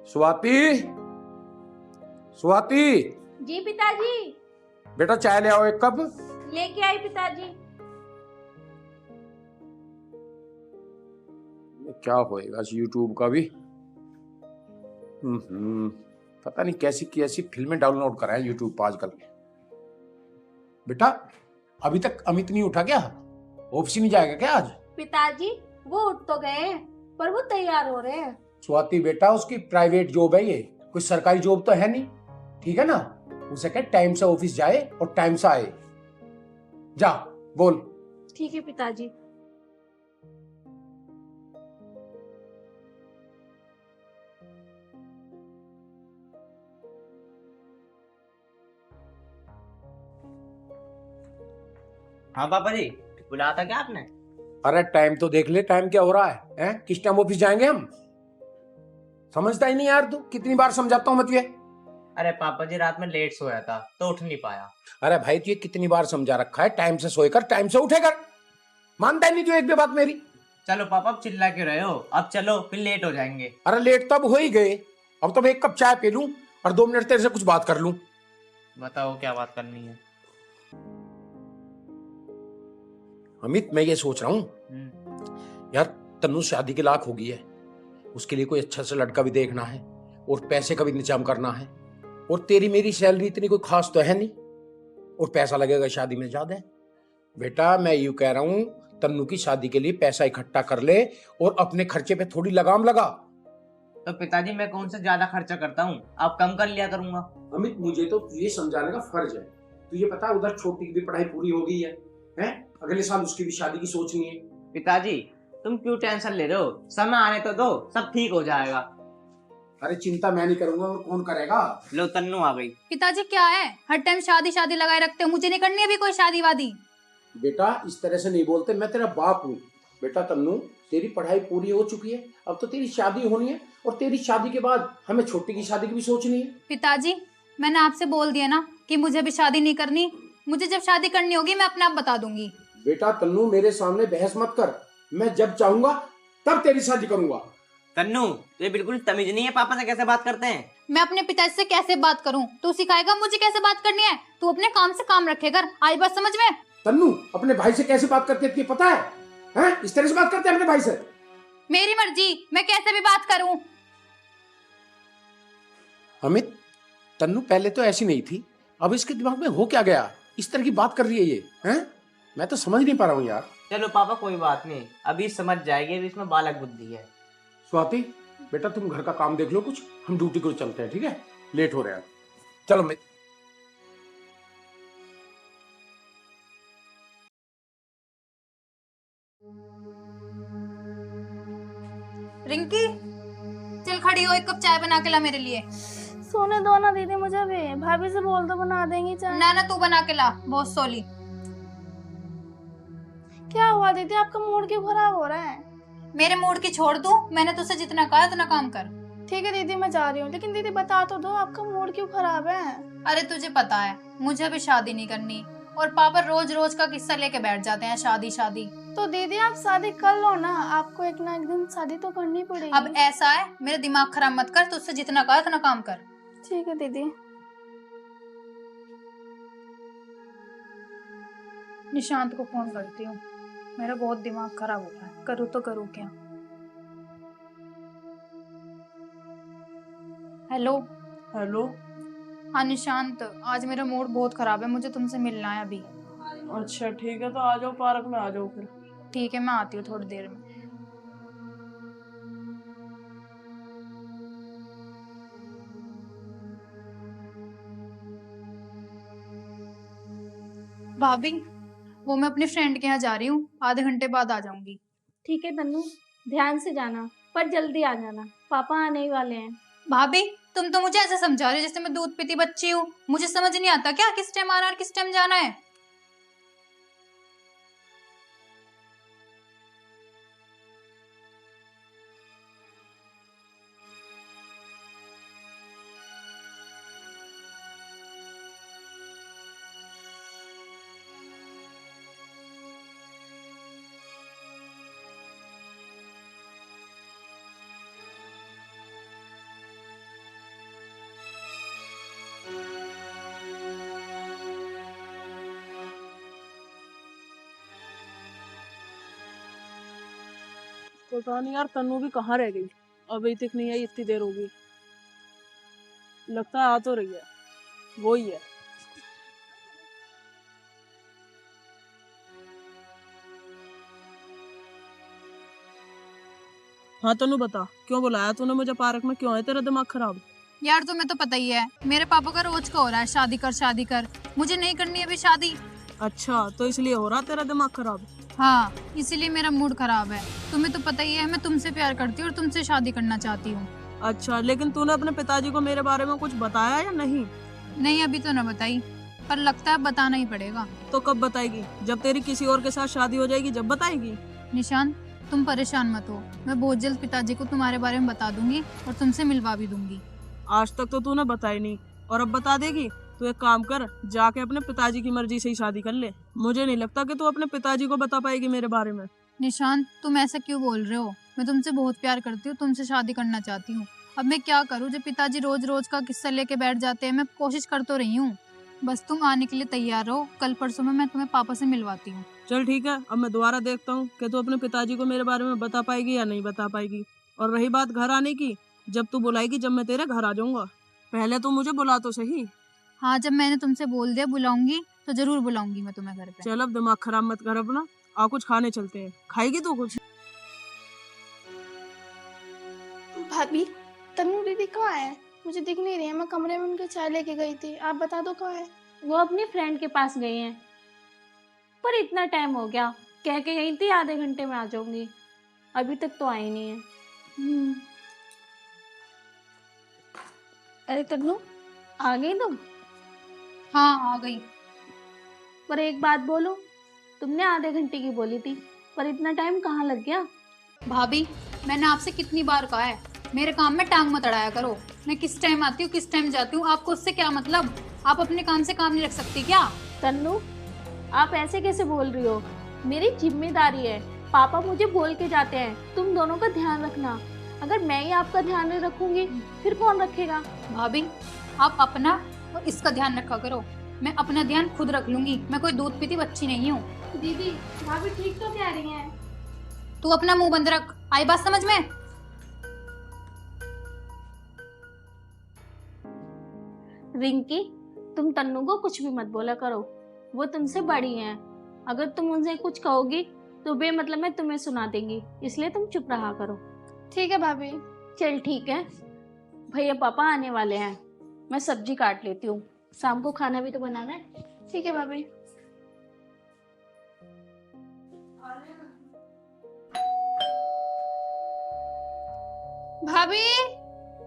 स्वाति, स्वाति। जी पिताजी। बेटा चाय ले आओ एक कप। लेके आई पिताजी। क्या होएगा इस यूट्यूब का भी। पता नहीं कैसी कैसी फिल्में डाउनलोड कराए यूट्यूब पर आजकल। बेटा अभी तक अमित नहीं उठा क्या? ऑफिस नहीं जाएगा क्या आज? पिताजी वो उठ तो गए हैं पर वो तैयार हो रहे हैं। स्वाति बेटा उसकी प्राइवेट जॉब है, ये कोई सरकारी जॉब तो है नहीं, ठीक है ना। उसे कह टाइम से ऑफिस जाए और टाइम से आए। जा बोल। ठीक है पिताजी। हाँ पापा जी, बुलाया था क्या आपने? अरे टाइम तो देख ले, टाइम क्या हो रहा है, हैं? किस टाइम ऑफिस जाएंगे हम? समझता ही नहीं यार तू, कितनी बार समझाता हूँ मैं तुझे। अरे पापा जी रात में लेट सोया था तो उठ नहीं पाया। अरे भाई तुझे कितनी बार समझा रखा है, टाइम से सोए कर, टाइम से उठे कर। मानता ही नहीं तू एक भी बात मेरी। चलो पापा अब चिल्ला क्यों रहे हो, अब चलो फिर लेट हो जाएंगे। अरे लेट तब हो ही गए, अब तो मैं एक कप चाय पी लूं और 2 मिनट तेरे से कुछ बात कर लूं। बताओ क्या बात करनी है। अमित मैं ये सोच रहा हूँ यार, तन्नू शादी के लायक हो गई है, उसके लिए कोई अच्छा सा लड़का भी देखना है और पैसे का भी इंतजाम करना है। और तेरी मेरी सैलरी इतनी कोई खास तो है नहीं, और पैसा लगेगा शादी में ज्यादा है। बेटा मैं यूं कह रहा हूं, तन्नू की शादी के लिए पैसा इकट्ठा कर ले और अपने खर्चे पे थोड़ी लगाम लगा। तो पिताजी मैं कौन सा ज्यादा खर्चा करता हूँ, आप कम कर लिया करूंगा। अमित मुझे तो ये समझाने का फर्ज है, तुझे पता है उधर छोटी की भी पढ़ाई पूरी हो गई है, हैं? अगले साल उसकी भी शादी की सोचनी है। पिताजी तुम क्यों टेंशन ले रहे हो, समय आने तो दो, सब ठीक हो जाएगा। अरे चिंता मैं नहीं करूंगा और कौन करेगा। लो तन्नू आ गई। पिताजी क्या है, हर टाइम शादी शादी लगाए रखते हो, मुझे नहीं करनी अभी कोई शादी वादी। बेटा इस तरह से नहीं बोलते, मैं तेरा बाप हूँ। बेटा तन्नू तेरी पढ़ाई पूरी हो चुकी है, अब तो तेरी शादी होनी है, और तेरी शादी के बाद हमें छोटी की शादी की भी सोचनी है। पिताजी मैंने आपसे बोल दिया ना कि मुझे अभी शादी नहीं करनी, मुझे जब शादी करनी होगी मैं अपने आप बता दूंगी। बेटा तन्नू मेरे सामने बहस मत कर, मैं जब चाहूंगा तब तेरी शादी करूंगा। तन्नू ये बिल्कुल तमीज नहीं है, पापा से कैसे बात करते हैं। मैं अपने पिताजी से कैसे बात करूं, तू सिखाएगा मुझे कैसे बात करनी है। तू अपने काम से काम रखे कर, आई बात समझ में। तन्नू अपने भाई से कैसे बात करते हैं पता है? हैं? इस तरह से बात करते हैं अपने भाई से? मेरी मर्जी, मैं कैसे भी बात करूं। अमित तन्नू पहले तो ऐसी नहीं थी, अब इसके दिमाग में हो क्या गया, इस तरह की बात कर रही है ये, हैं? मैं तो समझ नहीं पा रहा हूँ यार। चलो पापा कोई बात नहीं, अभी समझ जाएगी, अभी इसमें बालक बुद्धि है। स्वाति बेटा तुम घर का काम देख लो कुछ, हम ड्यूटी को चलते हैं, ठीक है? लेट हो रहे हैं, चलो। मैं रिंकी चल खड़ी हो, एक कप चाय बना के ला मेरे लिए। सोने दो ना दीदी मुझे भी, भाभी से बोल दो बना देंगी चाय। ना ना तू बना के ला, बहुत सोली। क्या हुआ दीदी, आपका मूड क्यों खराब हो रहा है? मेरे मूड की छोड़ दू, मैंने तुझसे जितना कहा उतना काम कर। ठीक है दीदी मैं जा रही हूँ, लेकिन दीदी बता तो दो आपका मूड क्यों खराब है? अरे तुझे पता है मुझे अभी शादी नहीं करनी, और पापा रोज रोज का किस्सा लेके बैठ जाते हैं, शादी शादी। तो दीदी आप शादी कर लो ना, आपको एक ना एक दिन शादी तो करनी पड़ेगी। अब ऐसा है, मेरे दिमाग खराब मत कर, तुझसे जितना कहा उतना काम कर। ठीक है दीदी। निशांत को फोन करती हूँ, मेरा बहुत दिमाग खराब हो रहा है, करूँ तो करूँ क्या। हेलो। हेलो। हाँ निशांत, आज मेरा मूड बहुत खराब है, मुझे तुमसे मिलना है अभी। अच्छा ठीक है, तो आ जाओ पार्क में, आ जाओ फिर। ठीक है मैं आती हूँ थोड़ी देर में। भाभी वो मैं अपनी फ्रेंड के यहाँ जा रही हूँ, आधे घंटे बाद आ जाऊंगी। ठीक है तन्नू, ध्यान से जाना पर जल्दी आ जाना, पापा आने ही वाले हैं। भाभी तुम तो मुझे ऐसे समझा रहे हो जैसे मैं दूध पीती बच्ची हूँ, मुझे समझ नहीं आता क्या किस टाइम आना और किस टाइम जाना है। पता नहीं यार तन्नू भी कहाँ रह गई, अभी तक नहीं आई, इतनी देर हो गई। लगता है आ तो रही है, वो ही है। हाँ तन्नू बता, क्यों बुलाया तूने मुझे पार्क में? क्यों है तेरा दिमाग खराब? यार तुम्हें तो पता ही है, मेरे पापा का रोज का हो रहा है शादी कर शादी कर। मुझे नहीं करनी अभी शादी। अच्छा, तो इसलिए हो रहा तेरा दिमाग खराब? हाँ, इसीलिए मेरा मूड खराब है। तुम्हें तो पता ही है मैं तुमसे प्यार करती हूँ और तुमसे शादी करना चाहती हूँ। अच्छा, लेकिन तूने अपने पिताजी को मेरे बारे में कुछ बताया या नहीं? नहीं, अभी तो ना बताई, पर लगता है बताना ही पड़ेगा। तो कब बताएगी? जब तेरी किसी और के साथ शादी हो जाएगी जब बताएगी? निशान, तुम परेशान मत हो, मैं बहुत जल्द पिताजी को तुम्हारे बारे में बता दूंगी और तुमसे मिलवा भी दूंगी। आज तक तो तूने बताई नहीं और अब बता देगी? तू एक काम कर, जाके अपने पिताजी की मर्जी से ही शादी कर ले। मुझे नहीं लगता कि तू अपने पिताजी को बता पाएगी मेरे बारे में। निशान, तुम ऐसा क्यों बोल रहे हो? मैं तुमसे बहुत प्यार करती हूँ, तुमसे शादी करना चाहती हूँ। अब मैं क्या करूँ जब पिताजी रोज रोज का किस्सा लेके बैठ जाते हैं। मैं कोशिश कर तो रही हूँ, बस तुम आने के लिए तैयार रहो। कल परसों में मैं तुम्हें पापा से मिलवाती हूँ। चल ठीक है, अब मैं दोबारा देखता हूँ कि तू अपने पिताजी को मेरे बारे में बता पाएगी या नहीं बता पाएगी। और रही बात घर आने की, जब तू बुलाएगी जब मैं तेरे घर आ जाऊंगा। पहले तू मुझे बुला तो सही। हाँ, जब मैंने तुमसे बोल दिया बुलाऊंगी तो जरूर बुलाऊंगी मैं तुम्हें घर पे। चल अब दिमाग खराब मत कर अपना, आ कुछ खाने चलते हैं। खाएगी तू कुछ? भाभी, तन्नू दीदी कहाँ है? मुझे दिख नहीं रही है। मैं कमरे में उनके चाय लेके गई थी, आप बता दो कहाँ है। वो अपनी फ्रेंड के पास गई हैं, पर इतना टाइम हो गया, कह के गई थी आधे घंटे में आ जाऊंगी, अभी तक तो आई नहीं है। अरे तन्नू, आ गई तुम? हाँ, आ गई। पर एक बात बोलो, तुमने आधे घंटे की बोली थी, पर इतना टाइम कहाँ लग गया? भाभी, मैंने आपसे कितनी बार कहा है मेरे काम में टांग मत अड़ाया करो। मैं किस टाइम आती हूँ किस टाइम जाती हूँ, आपको उससे क्या मतलब? आप अपने काम से काम नहीं रख सकती क्या? तन्नू, आप ऐसे कैसे बोल रही हो? मेरी जिम्मेदारी है, पापा मुझे बोल के जाते हैं तुम दोनों का ध्यान रखना। अगर मैं ही आपका ध्यान नहीं रखूंगी फिर कौन रखेगा? भाभी, आप अपना और इसका ध्यान रखा करो। मैं अपना ध्यान खुद रख लूंगी, मैं कोई दूध पीती बच्ची नहीं हूँ। दीदी, भाभी ठीक तो कह रही हैं। तू अपना मुंह बंद रख, आई बात समझ में? रिंकी, तुम तन्नू को कुछ भी मत बोला करो, वो तुमसे बड़ी हैं। अगर तुम उनसे कुछ कहोगी तो बेमतलब में तुम्हें सुना देंगी, इसलिए तुम चुप रहा करो। ठीक है भाभी। चल ठीक है, भैया पापा आने वाले हैं, मैं सब्जी काट लेती हूँ, शाम को खाना भी तो बनाना है। ठीक है भाभी। भाभी,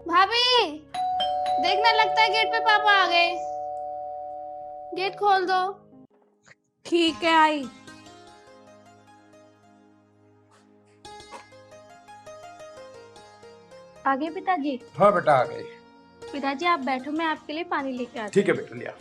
भाभी, देखना, लगता है गेट पे पापा आ गए। गेट खोल दो। ठीक है, आई। आ गए पिताजी? हाँ बेटा आ गए। पिताजी आप बैठो, मैं आपके लिए पानी लेके आती ठीक है बेटा, लिया।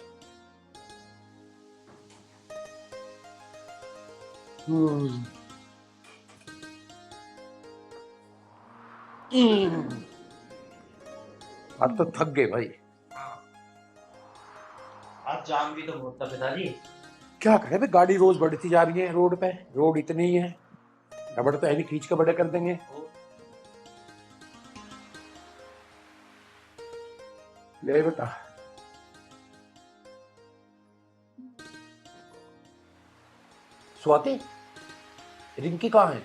अब तो थक गए भाई। आज जाम भी तो बहुत था पिताजी। क्या करें भाई, गाड़ी रोज बढ़ती जा रही है रोड पे, रोड इतनी ही है, रबड़ तो है नहीं, खींच के बड़े कर देंगे। ले बेटा। स्वाति, रिंकी कहाँ है?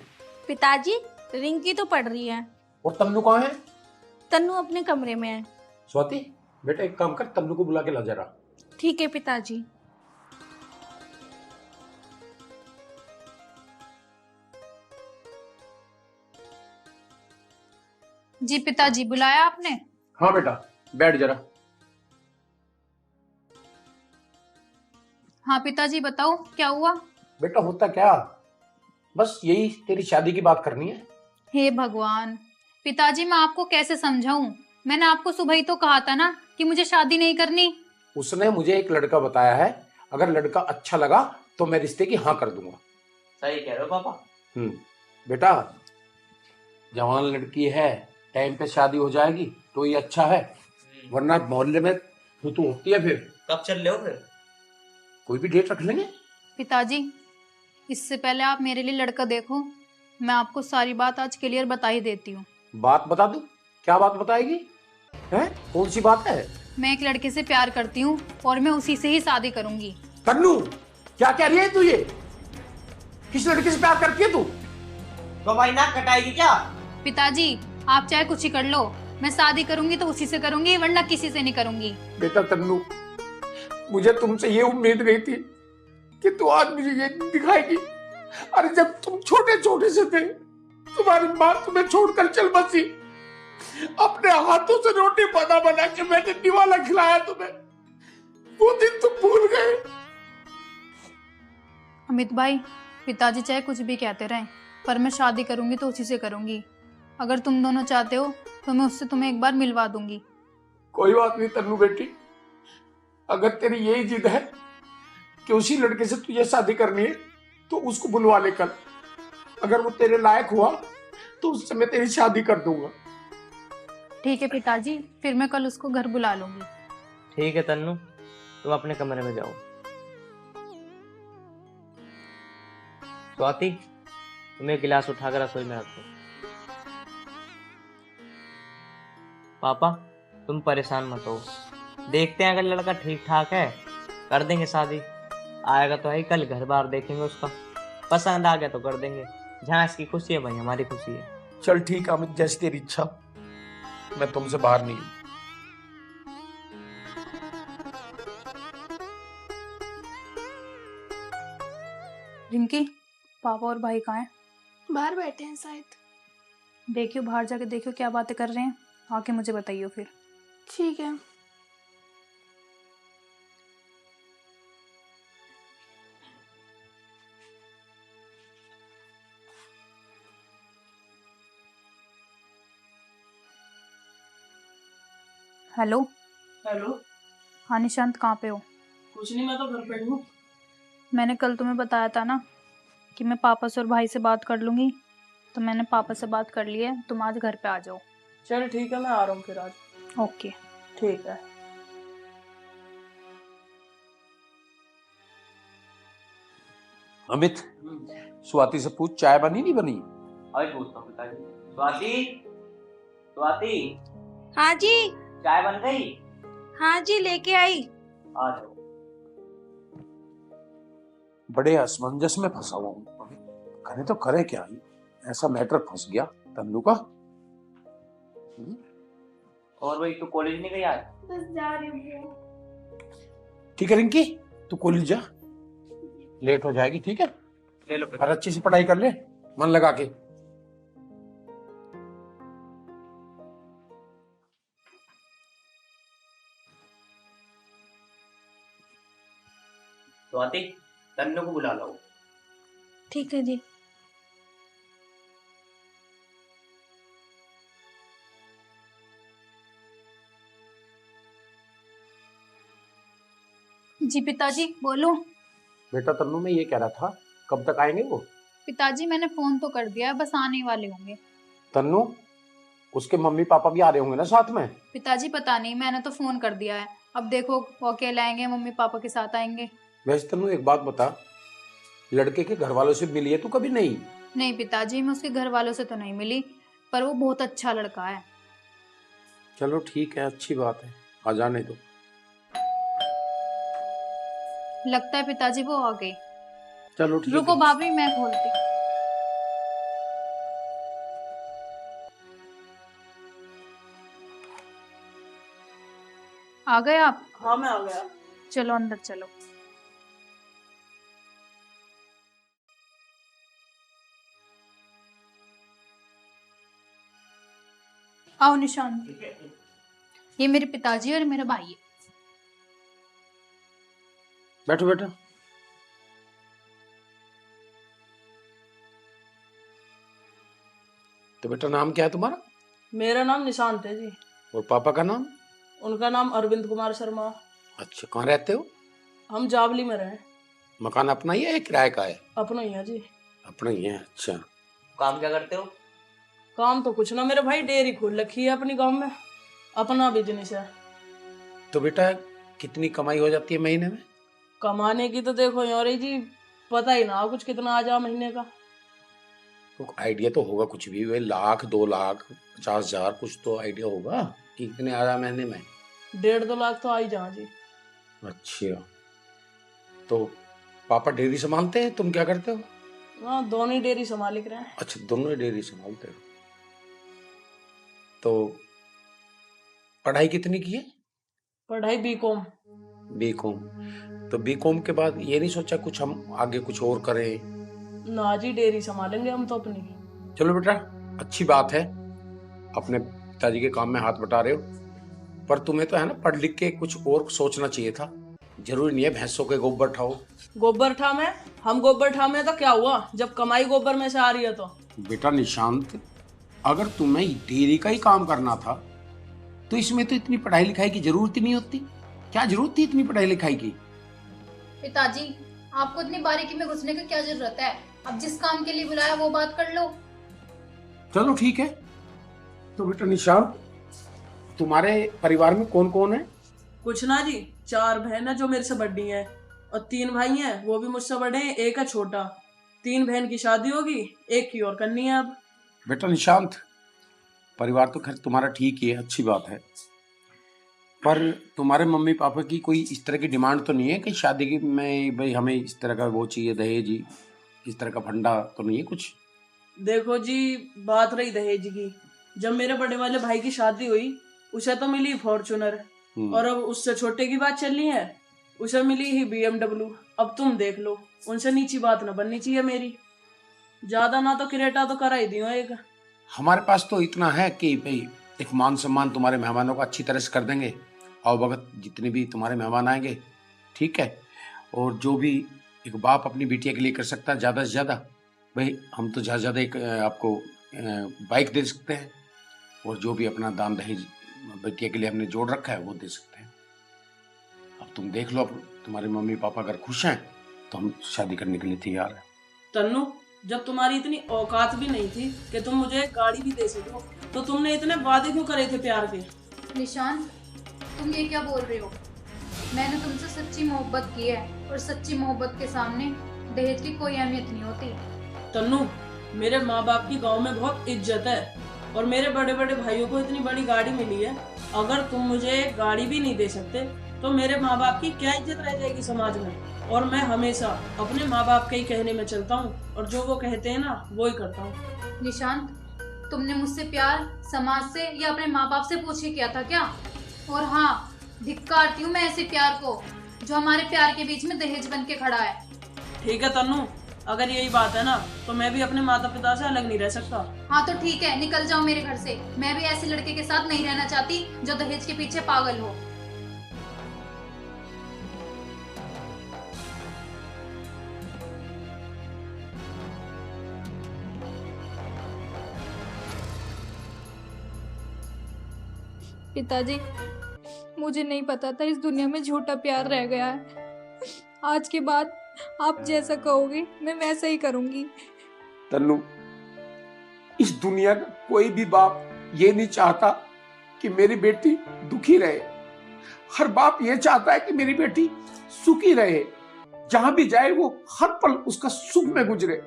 पिताजी, रिंकी तो पढ़ रही है, और तन्नू कहाँ है? तन्नू अपने कमरे में है। स्वाति बेटा एक काम कर, तन्नू को बुला के ला जरा। ठीक है पिताजी। जी पिताजी, बुलाया आपने? हाँ बेटा, बैठ जरा। हाँ पिताजी, बताओ क्या हुआ? बेटा होता क्या, बस यही तेरी शादी की बात करनी है। हे भगवान, पिताजी मैं आपको कैसे समझाऊं? मैंने आपको सुबह ही तो कहा था ना कि मुझे शादी नहीं करनी। उसने मुझे एक लड़का बताया है, अगर लड़का अच्छा लगा तो मैं रिश्ते की हाँ कर दूंगा। सही कह रहे हो पापा। बेटा जवान लड़की है, टाइम पे शादी हो जाएगी तो ये अच्छा है, वरना मोहल्ले में तू होती है। फिर कब चल रहे हो फिर? कोई भी डेट रख लेंगे। पिताजी, इससे पहले आप मेरे लिए लड़का देखो, मैं आपको सारी बात आज क्लियर बता ही देती हूँ। बात बता दू? क्या बात बताएगी? हैं? कौन सी बात है? मैं एक लड़के से प्यार करती हूँ और मैं उसी से ही शादी करूंगी। तन्नू, क्या कह रही है तू ये? किस लड़के से प्यार करती है तू? तो भाई नाक कटाएगी क्या? पिताजी, आप चाहे कुछ ही कर लो, मैं शादी करूंगी तो उसी से करूंगी, वरना किसी से नहीं करूंगी। बेटा तन्नू, मुझे तुमसे ये उम्मीद नहीं थी कि तू आज मुझे ये दिखाएगी। अरे जब तुम छोटे छोटे से थे, तुम्हारी माँ तुम्हें छोड़कर चल बसी। अपने हाथों से रोटी बना के मैंने निवाला खिलाया तुम्हें। वो दिन तुम भूल गए। अमित भाई, पिताजी चाहे कुछ भी कहते रहें, पर मैं शादी करूंगी तो उसी से करूंगी। अगर तुम दोनों चाहते हो तो मैं उससे तुम्हें एक बार मिलवा दूंगी। कोई बात नहीं तन्नू बेटी, अगर तेरी यही जिद है कि उसी लड़के से तुझे शादी करनी है तो उसको बुलवा ले कल। अगर वो तेरे लायक हुआ तो उससे मैं तेरी शादी कर दूंगा। ठीक है पिताजी, फिर मैं कल उसको घर बुला लूंगी। ठीक है तन्नू, तुम अपने कमरे में जाओ। स्वाति, तुम एक गिलास उठाकर रसोई में रख दो। पापा, तुम परेशान मत हो, देखते हैं अगर लड़का ठीक ठाक है कर देंगे शादी। आएगा तो है ही, कल घर बार देखेंगे उसका, पसंद आ गया तो कर देंगे। जहाँ इसकी खुशी है वहीं हमारी खुशी है। चल ठीक है अमित, जैसी तेरी इच्छा, मैं तुमसे बाहर नहीं हूं। रिंकी, पापा और भाई कहाँ हैं? बाहर बैठे हैं शायद। देखियो, बाहर जाके देखियो क्या बातें कर रहे हैं, आके मुझे बताइयो फिर। ठीक है। हेलो। हेलो। हाँ निशांत, कहाँ पे हो? कुछ नहीं, मैं तो घर पे हूँ। मैंने कल तुम्हें बताया था ना कि मैं पापा से और भाई से बात कर लूंगी, तो मैंने पापा से बात कर ली है। तुम आज घर पे आ जाओ। चल ठीक है, मैं आ रहा हूँ फिर आज। ओके। ठीक है। अमित, स्वाति से पूछ चाय बनी नहीं बनी? अभी पूछता हूँ पिताजी। स्वाति, स्वाति, हाँ जी। चाय बन गई? हाँ जी, लेके आई। आ जाओ। बड़े असमंजस में फंसा हुआ हूं अमित, करे तो करे क्या? ही ऐसा मैटर फंस गया तन्नू का। और भाई, तू कॉलेज नहीं गई आज? बस जा रही हूँ। ठीक है रिंकी, तू कॉलेज जा, लेट हो जाएगी। ठीक है, ले लो और अच्छी से पढ़ाई कर ले, मन लगा के। स्वाति, तन्नू को बुला लो। ठीक है जी। जी पिताजी, बोलो। बेटा तन्नू, मैं ये कह रहा था, कब तक आएंगे वो? पिताजी, मैंने फोन तो कर दिया है, बस आने वाले होंगे। तन्नू, उसके मम्मी पापा भी आ रहे होंगे ना साथ में? पिताजी पता नहीं, मैंने तो फोन कर दिया है। अब देखो, वो अकेले आएंगे, मम्मी पापा के साथ आएंगे। वैसे तन्नू एक बात बता, लड़के के घर वालों से मिली है तू कभी? नहीं। नहीं पिताजी, मैं उसके घर वालों से तो नहीं मिली, पर वो बहुत अच्छा लड़का है। चलो ठीक है, अच्छी बात है, आ जाने दो। लगता है पिताजी वो आ गए। चलो ठीक रुको है। भाभी, मैं खोलती। आ गए आप? हाँ, मैं आ गया। चलो अंदर चलो। आओ निशान, ये मेरे पिताजी और मेरा भाई है। बैठो बेटा। तो बेटा नाम क्या है तुम्हारा? मेरा नाम निशांत है जी। और पापा का नाम? उनका नाम अरविंद कुमार शर्मा। अच्छा, कहाँ रहते हो? हम जावली में रहे। मकान अपना ही है या किराए का है? अपना ही है जी। अपना ही है। अच्छा, काम क्या करते हो? काम तो कुछ ना, मेरे भाई डेयरी खोल रखी है अपनी गांव में, अपना बिजनेस है। तो बेटा कितनी कमाई हो जाती है महीने में? कमाने की तो देखो यार जी, पता ही ना कुछ कितना आ जा महीने का। तो आइडिया तो होगा कुछ भी, वे 1,00,000 2,00,000 50,000 कुछ तो आइडिया होगा कि कितने आ रहा महीने में। 1.5-2 लाख तो आ ही जा जी। अच्छा, तो पापा डेयरी संभालते हैं, तुम क्या करते हो? हाँ, दोनों ही डेयरी संभाल रहे हैं। अच्छा, दोनों ही डेयरी संभालते हो। तो पढ़ाई कितनी की है? पढ़ाई बीकॉम। बीकॉम। तो बीकॉम के बाद ये नहीं सोचा कुछ हम आगे कुछ और करें? ना जी, डेयरी संभालेंगे हम तो अपनी। चलो बेटा, अच्छी बात है, अपने पिताजी के काम में हाथ बटा रहे हो, पर तुम्हें तो है ना पढ़ लिख के कुछ और सोचना चाहिए था। जरूरी नहीं है भैंसों के गोबर उठाओ। गोबर ठाम है, हम गोबर ठाम है तो क्या हुआ जब कमाई गोबर में से आ रही है तो। बेटा निशांत, अगर तुम्हें डेयरी का ही काम करना था तो इसमें तो इतनी पढ़ाई लिखाई की जरूरत ही नहीं होती। क्या जरूरत थी इतनी पढ़ाई लिखाई की? पिताजी, आपको इतनी बारीकी में घुसने की क्या जरूरत है? अब जिस काम के लिए बुलाया वो बात कर लो। चलो ठीक है। तो बेटा निशांत, तुम्हारे परिवार में कौन कौन है? कुछ ना जी, 4 बहन है जो मेरे से बड़ी हैं और 3 भाई हैं, वो भी मुझसे बड़े हैं, एक है छोटा। 3 बहन की शादी होगी, एक की और करनी है अब। बेटा निशांत, परिवार तो खैर तुम्हारा ठीक ही है, अच्छी बात है, पर तुम्हारे मम्मी पापा की कोई इस तरह की डिमांड तो नहीं है कि शादी की में भाई हमें इस तरह का वो चाहिए, दहेज, इस तरह का फंडा तो नहीं है कुछ? देखो जी, बात रही दहेज की, जब मेरे बड़े वाले भाई की शादी हुई उसे तो मिली फॉर्च्यूनर, और अब उससे छोटे की बात चल रही है, उसे मिली ही BMW। अब तुम देख लो, उनसे नीची बात ना बननी चाहिए मेरी। ज्यादा ना तो क्रेटा तो करा ही दियो एक। हमारे पास तो इतना है कि भाई एक मान सम्मान तुम्हारे मेहमानों का अच्छी तरह से कर देंगे, और वक्त जितने भी तुम्हारे मेहमान आएंगे, ठीक है, और जो भी एक बाप अपनी बिटिया के लिए कर सकता है ज़्यादा से ज़्यादा, भाई हम तो ज़्यादा से ज़्यादा एक आपको बाइक दे सकते हैं, और जो भी अपना दान दहेज बिटिया के लिए हमने जोड़ रखा है वो दे सकते हैं। अब तुम देख लो, अब तुम्हारे मम्मी पापा अगर खुश हैं तो हम शादी करने के लिए तैयार हैं। तन्नू, जब तुम्हारी इतनी औकात भी नहीं थी कि तुम मुझे एक गाड़ी भी दे सको, तो तुमने इतने वादे क्यों करे थे प्यार के? निशांत, तुम ये क्या बोल रहे हो? मैंने तुमसे सच्ची मोहब्बत की है, और सच्ची मोहब्बत के सामने दहेज की कोई अहमियत नहीं होती। तन्नू, मेरे माँ बाप की गांव में बहुत इज्जत है, और मेरे बड़े बड़े भाइयों को इतनी बड़ी गाड़ी मिली है। अगर तुम मुझे एक गाड़ी भी नहीं दे सकते तो मेरे माँ बाप की क्या इज्जत रह जाएगी समाज में? और मैं हमेशा अपने माँ बाप के ही कहने में चलता हूँ, और जो वो कहते हैं ना वो ही करता हूँ। निशांत, तुमने मुझसे प्यार समाज से या अपने माँ बाप से पूछ के किया था क्या? और हाँ, धिक्कारती हूँ मैं ऐसे प्यार को जो हमारे प्यार के बीच में दहेज बन के खड़ा है। ठीक है तन्नू, अगर यही बात है ना तो मैं भी अपने माता पिता से अलग नहीं रह सकता। हाँ तो ठीक है, निकल जाओ मेरे घर से। मैं भी ऐसे लड़के के साथ नहीं रहना चाहती जो दहेज के पीछे पागल हो। पिताजी, मुझे नहीं पता था इस दुनिया में झूठा प्यार रह गया है। आज के बाद आप जैसा कहोगे मैं वैसा ही करूंगी। तन्नू, इस दुनिया का कोई भी बाप ये नहीं चाहता कि मेरी बेटी दुखी रहे। हर बाप ये चाहता है कि मेरी बेटी सुखी रहे, जहां भी जाए वो हर पल उसका सुख में गुजरे।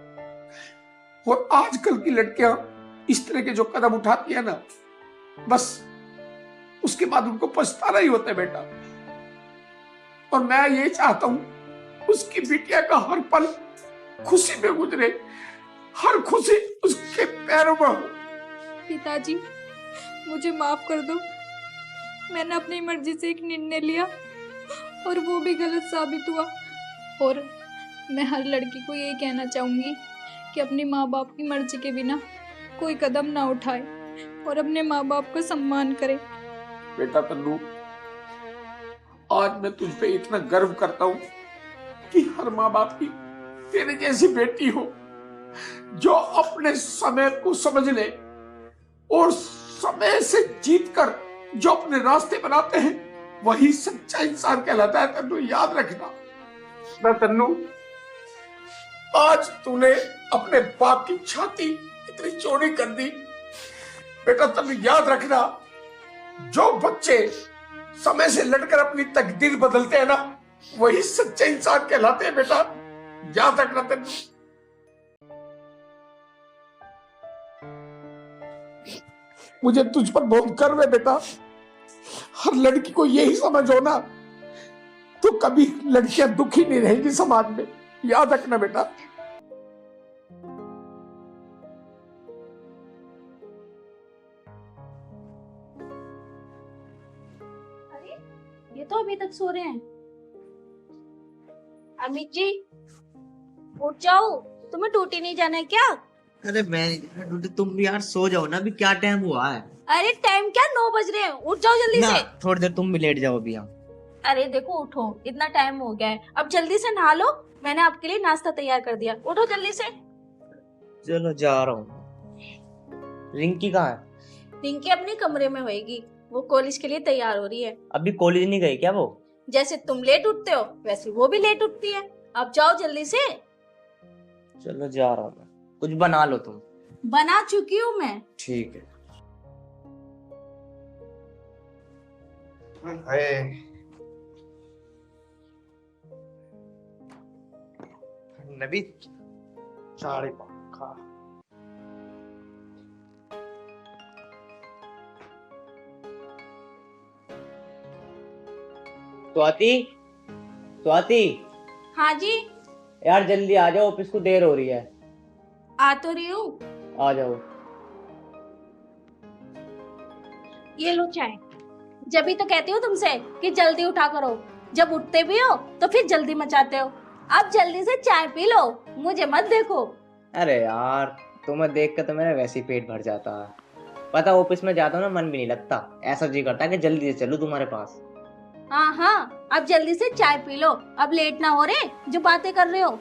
और आजकल की लड़कियां इस तरह के जो कदम उठाती है ना, बस उसके बाद उनको पछताना ही होता है बेटा। और मैं ये चाहता हूं उसकी बिटिया का हर पल खुशी में गुजरे, हर खुशी उसके पैरों में हो। पिताजी, मुझे माफ कर दो। मैंने अपनी मर्जी से एक निर्णय लिया और वो भी गलत साबित हुआ। और मैं हर लड़की को यही कहना चाहूँगी कि अपनी माँ बाप की मर्जी के बिना कोई कदम ना उठाए और अपने माँ बाप का सम्मान करे। बेटा तन्नू, आज मैं तुझ पे इतना गर्व करता हूँ कि हर माँ बाप की तेरे जैसी बेटी हो, जो अपने समय को समझ ले और समय से जीतकर जो अपने रास्ते बनाते हैं, वही सच्चा इंसान कहलाता है। तन्नू याद रखना। ना तन्नू, आज तूने अपने बाप की छाती इतनी चौड़ी कर दी। बेटा तन्नू याद रखना, जो बच्चे समय से लड़कर अपनी तकदीर बदलते हैं ना, वही सच्चे इंसान कहलाते हैं। बेटा याद रखना तन्नू। मुझे तुझ पर बहुत गर्व है बेटा। हर लड़की को यही समझ हो ना, तो कभी लड़कियां दुखी नहीं रहेंगी समाज में, याद रखना बेटा। अरे ये तो अभी तक सो रहे हैं। अमित जी उठ जाओ, तुम्हें ड्यूटी नहीं जाना है क्या? अरे मैं तुम भी यार सो जाओ ना, अभी क्या टाइम हुआ है? अरे टाइम क्या, 9 बज रहे हैं, उठ जाओ जल्दी ना से। थोड़ी देर तुम भी लेट जाओ अभी। हम अरे देखो उठो, इतना टाइम हो गया है, अब जल्दी से नहा लो। मैंने आपके लिए नाश्ता तैयार कर दिया, उठो जल्दी से। चलो जा रहा हूँ। रिंकी कहाँ है? रिंकी अपने कमरे में होएगी, वो कॉलेज के लिए तैयार हो रही है। अभी कॉलेज नहीं गई क्या वो? जैसे तुम लेट उठते हो वैसे वो भी लेट उठती है। अब जाओ जल्दी से। चलो जा रहा हूँ मैं, कुछ बना लो तुम। बना चुकी हूँ मैं। ठीक है। नबी चारे पंखा। स्वाति, स्वाति हाँ जी यार जल्दी आ जाओ, ऑफिस को देर हो रही है। आ तो रही हूँ। आ जाओ। ये लो चाय। जब भी तो कहती हूँ तुमसे कि जल्दी उठा करो, जब उठते भी हो तो फिर जल्दी मचाते हो। अब जल्दी से चाय पी लो, मुझे मत देखो। अरे यार तुम्हें देख कर तो मेरा वैसे ही पेट भर जाता है। पता ऑफिस में जाता हूँ ना, मन भी नहीं लगता, ऐसा जी करता है कि जल्दी से चलूं तुम्हारे पास। हाँ हाँ अब जल्दी से चाय पी लो, अब लेट ना हो रहे जो बातें कर रहे हो।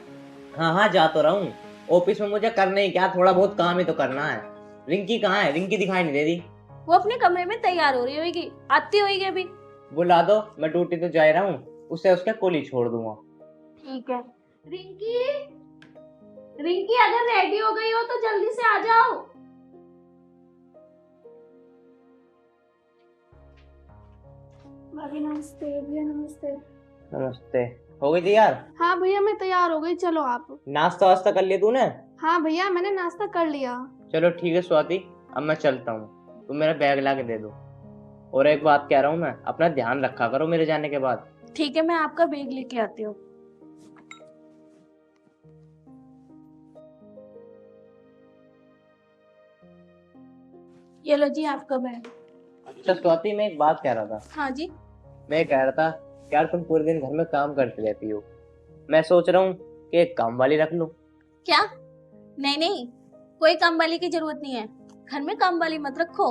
हाँ हाँ जा तो रहा हूँ, ऑफिस में मुझे करना ही क्या, थोड़ा बहुत काम ही तो करना है। रिंकी कहाँ है? रिंकी दिखाई नहीं दे रही। वो अपने कमरे में तैयार हो रही होगी, आती होगी अभी। बुला दो, मैं ड्यूटी तो जा रहा हूँ, उससे उसके कॉलेज छोड़ दूंगा। ठीक है। रिंकी, रिंकी अगर रेडी हो गई हो तो जल्दी से आ जाओ। भाभी नमस्ते। भैया नमस्ते। नमस्ते। हो गई तैयार? हाँ भैया मैं तैयार हो गई, चलो आप। नाश्ता वास्ता कर लिया तूने? हाँ भैया मैंने नाश्ता कर लिया। चलो ठीक है स्वाति, अब मैं चलता हूँ, तुम मेरा बैग ला के दे दो। और एक बात कह रहा हूँ मैं, अपना ध्यान रखा करो मेरे जाने के बाद। ठीक है, मैं आपका बैग लेके आती हूँ। ये लो जी आपका बैग। अच्छा स्वाति, मैं एक बात कह रहा था। हाँ जी। मैं कह रहा था यार तुम पूरे दिन घर में काम करती रहती हो, मैं सोच रहा हूँ कि एक काम वाली रख लूं। क्या? नहीं नहीं, कोई काम वाली की जरूरत नहीं है। घर में काम वाली मत रखो,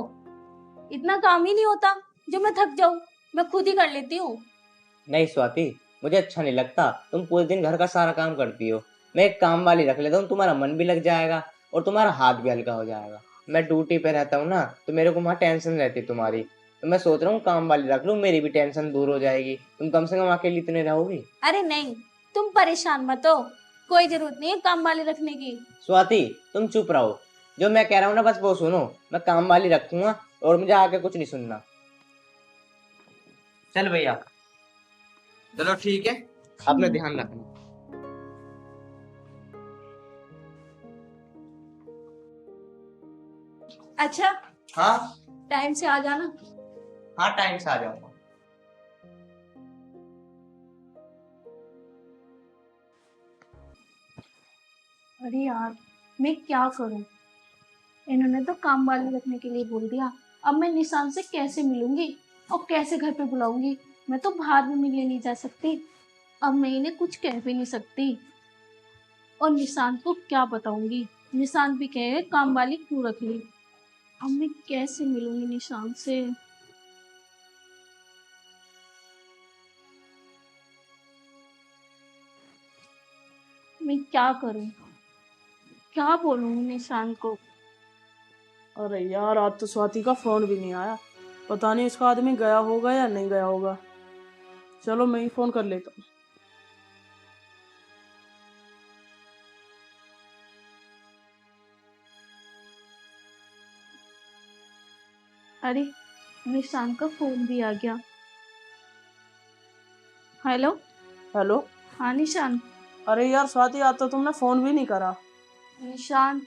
इतना काम ही नहीं होता जो मैं थक जाऊं, मैं खुद ही कर लेती हूँ। नहीं स्वाति, मुझे अच्छा नहीं लगता, तुम पूरे दिन घर का सारा काम करती हो। मैं एक काम वाली रख लेता हूँ, तुम्हारा मन भी लग जाएगा और तुम्हारा हाथ भी हल्का हो जाएगा। मैं ड्यूटी पे रहता हूँ ना, तो मेरे को वहाँ टेंशन रहती है तुम्हारी, तो मैं सोच रहा हूँ काम वाली रख लूँ, मेरी भी टेंशन दूर हो जाएगी, तुम कम से कम अकेली तो नहीं रहोगी। अरे नहीं, तुम परेशान मत हो, कोई जरूरत नहीं है काम वाली रखने की। स्वाति तुम चुप रहो, जो मैं कह रहा हूँ ना बस वो सुनो। मैं काम वाली रखूंगा और मुझे आगे कुछ नहीं सुनना। चल भैया। चलो ठीक है। अपना ध्यान रखना। अच्छा हाँ टाइम से आ जाना। हाँ टाइम से आ जाऊंगा। अरे यार मैं क्या करूं, इन्होंने तो काम वाली रखने के लिए बोल दिया। अब मैं निशान से कैसे मिलूंगी और कैसे घर पे बुलाऊंगी? मैं तो बाहर भी मिलने नहीं जा सकती, अब मैं इन्हें कुछ कह भी नहीं सकती। और निशान को क्या बताऊंगी, निशान भी कहे काम वाली क्यों रख ली। अब मैं कैसे मिलूंगी निशान से? मैं क्या करूं, क्या बोलूं निशान को? अरे यार आज तो स्वाति का फोन भी नहीं आया, पता नहीं इसका आदमी गया होगा या नहीं गया होगा। चलो मैं ही फोन कर लेता हूँ। अरे निशान का फोन भी आ गया। हेलो। हेलो। हाँ निशान। अरे यार स्वाति आज तो तुमने फोन भी नहीं करा। निशान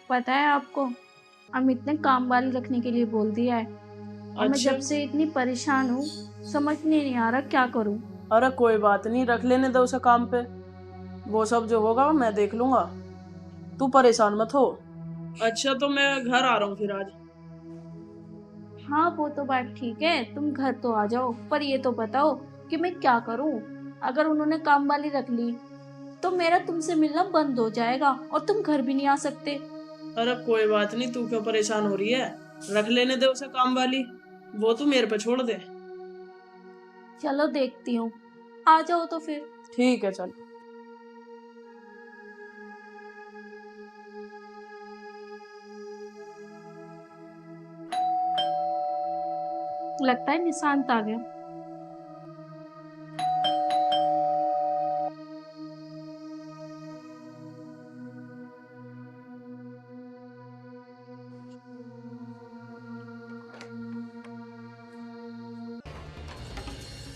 पता है आपको, अमित ने काम वाली रखने के लिए बोल दिया है। और मैं अच्छा। जब से इतनी परेशान हूँ, समझ में नहीं आ रहा क्या करूँ। अरे कोई बात नहीं, रख लेने दो उसे काम पे। वो सब जो होगा मैं देख लूंगा, तू परेशान मत हो। अच्छा तो मैं घर आ रहा हूँ फिर आज। हाँ वो तो बात ठीक है, तुम घर तो आ जाओ, पर ये तो बताओ कि मैं क्या करूँ। अगर उन्होंने काम वाली रख ली तो मेरा तुमसे मिलना बंद हो जाएगा और तुम घर भी नहीं आ सकते। अरे कोई बात नहीं, तू क्यों परेशान हो रही है? रख लेने दे उसे काम वाली, वो तू मेरे पे छोड़ दे। चलो देखती हूँ, आ जाओ तो फिर। ठीक है चल। लगता है निशांत आ गया।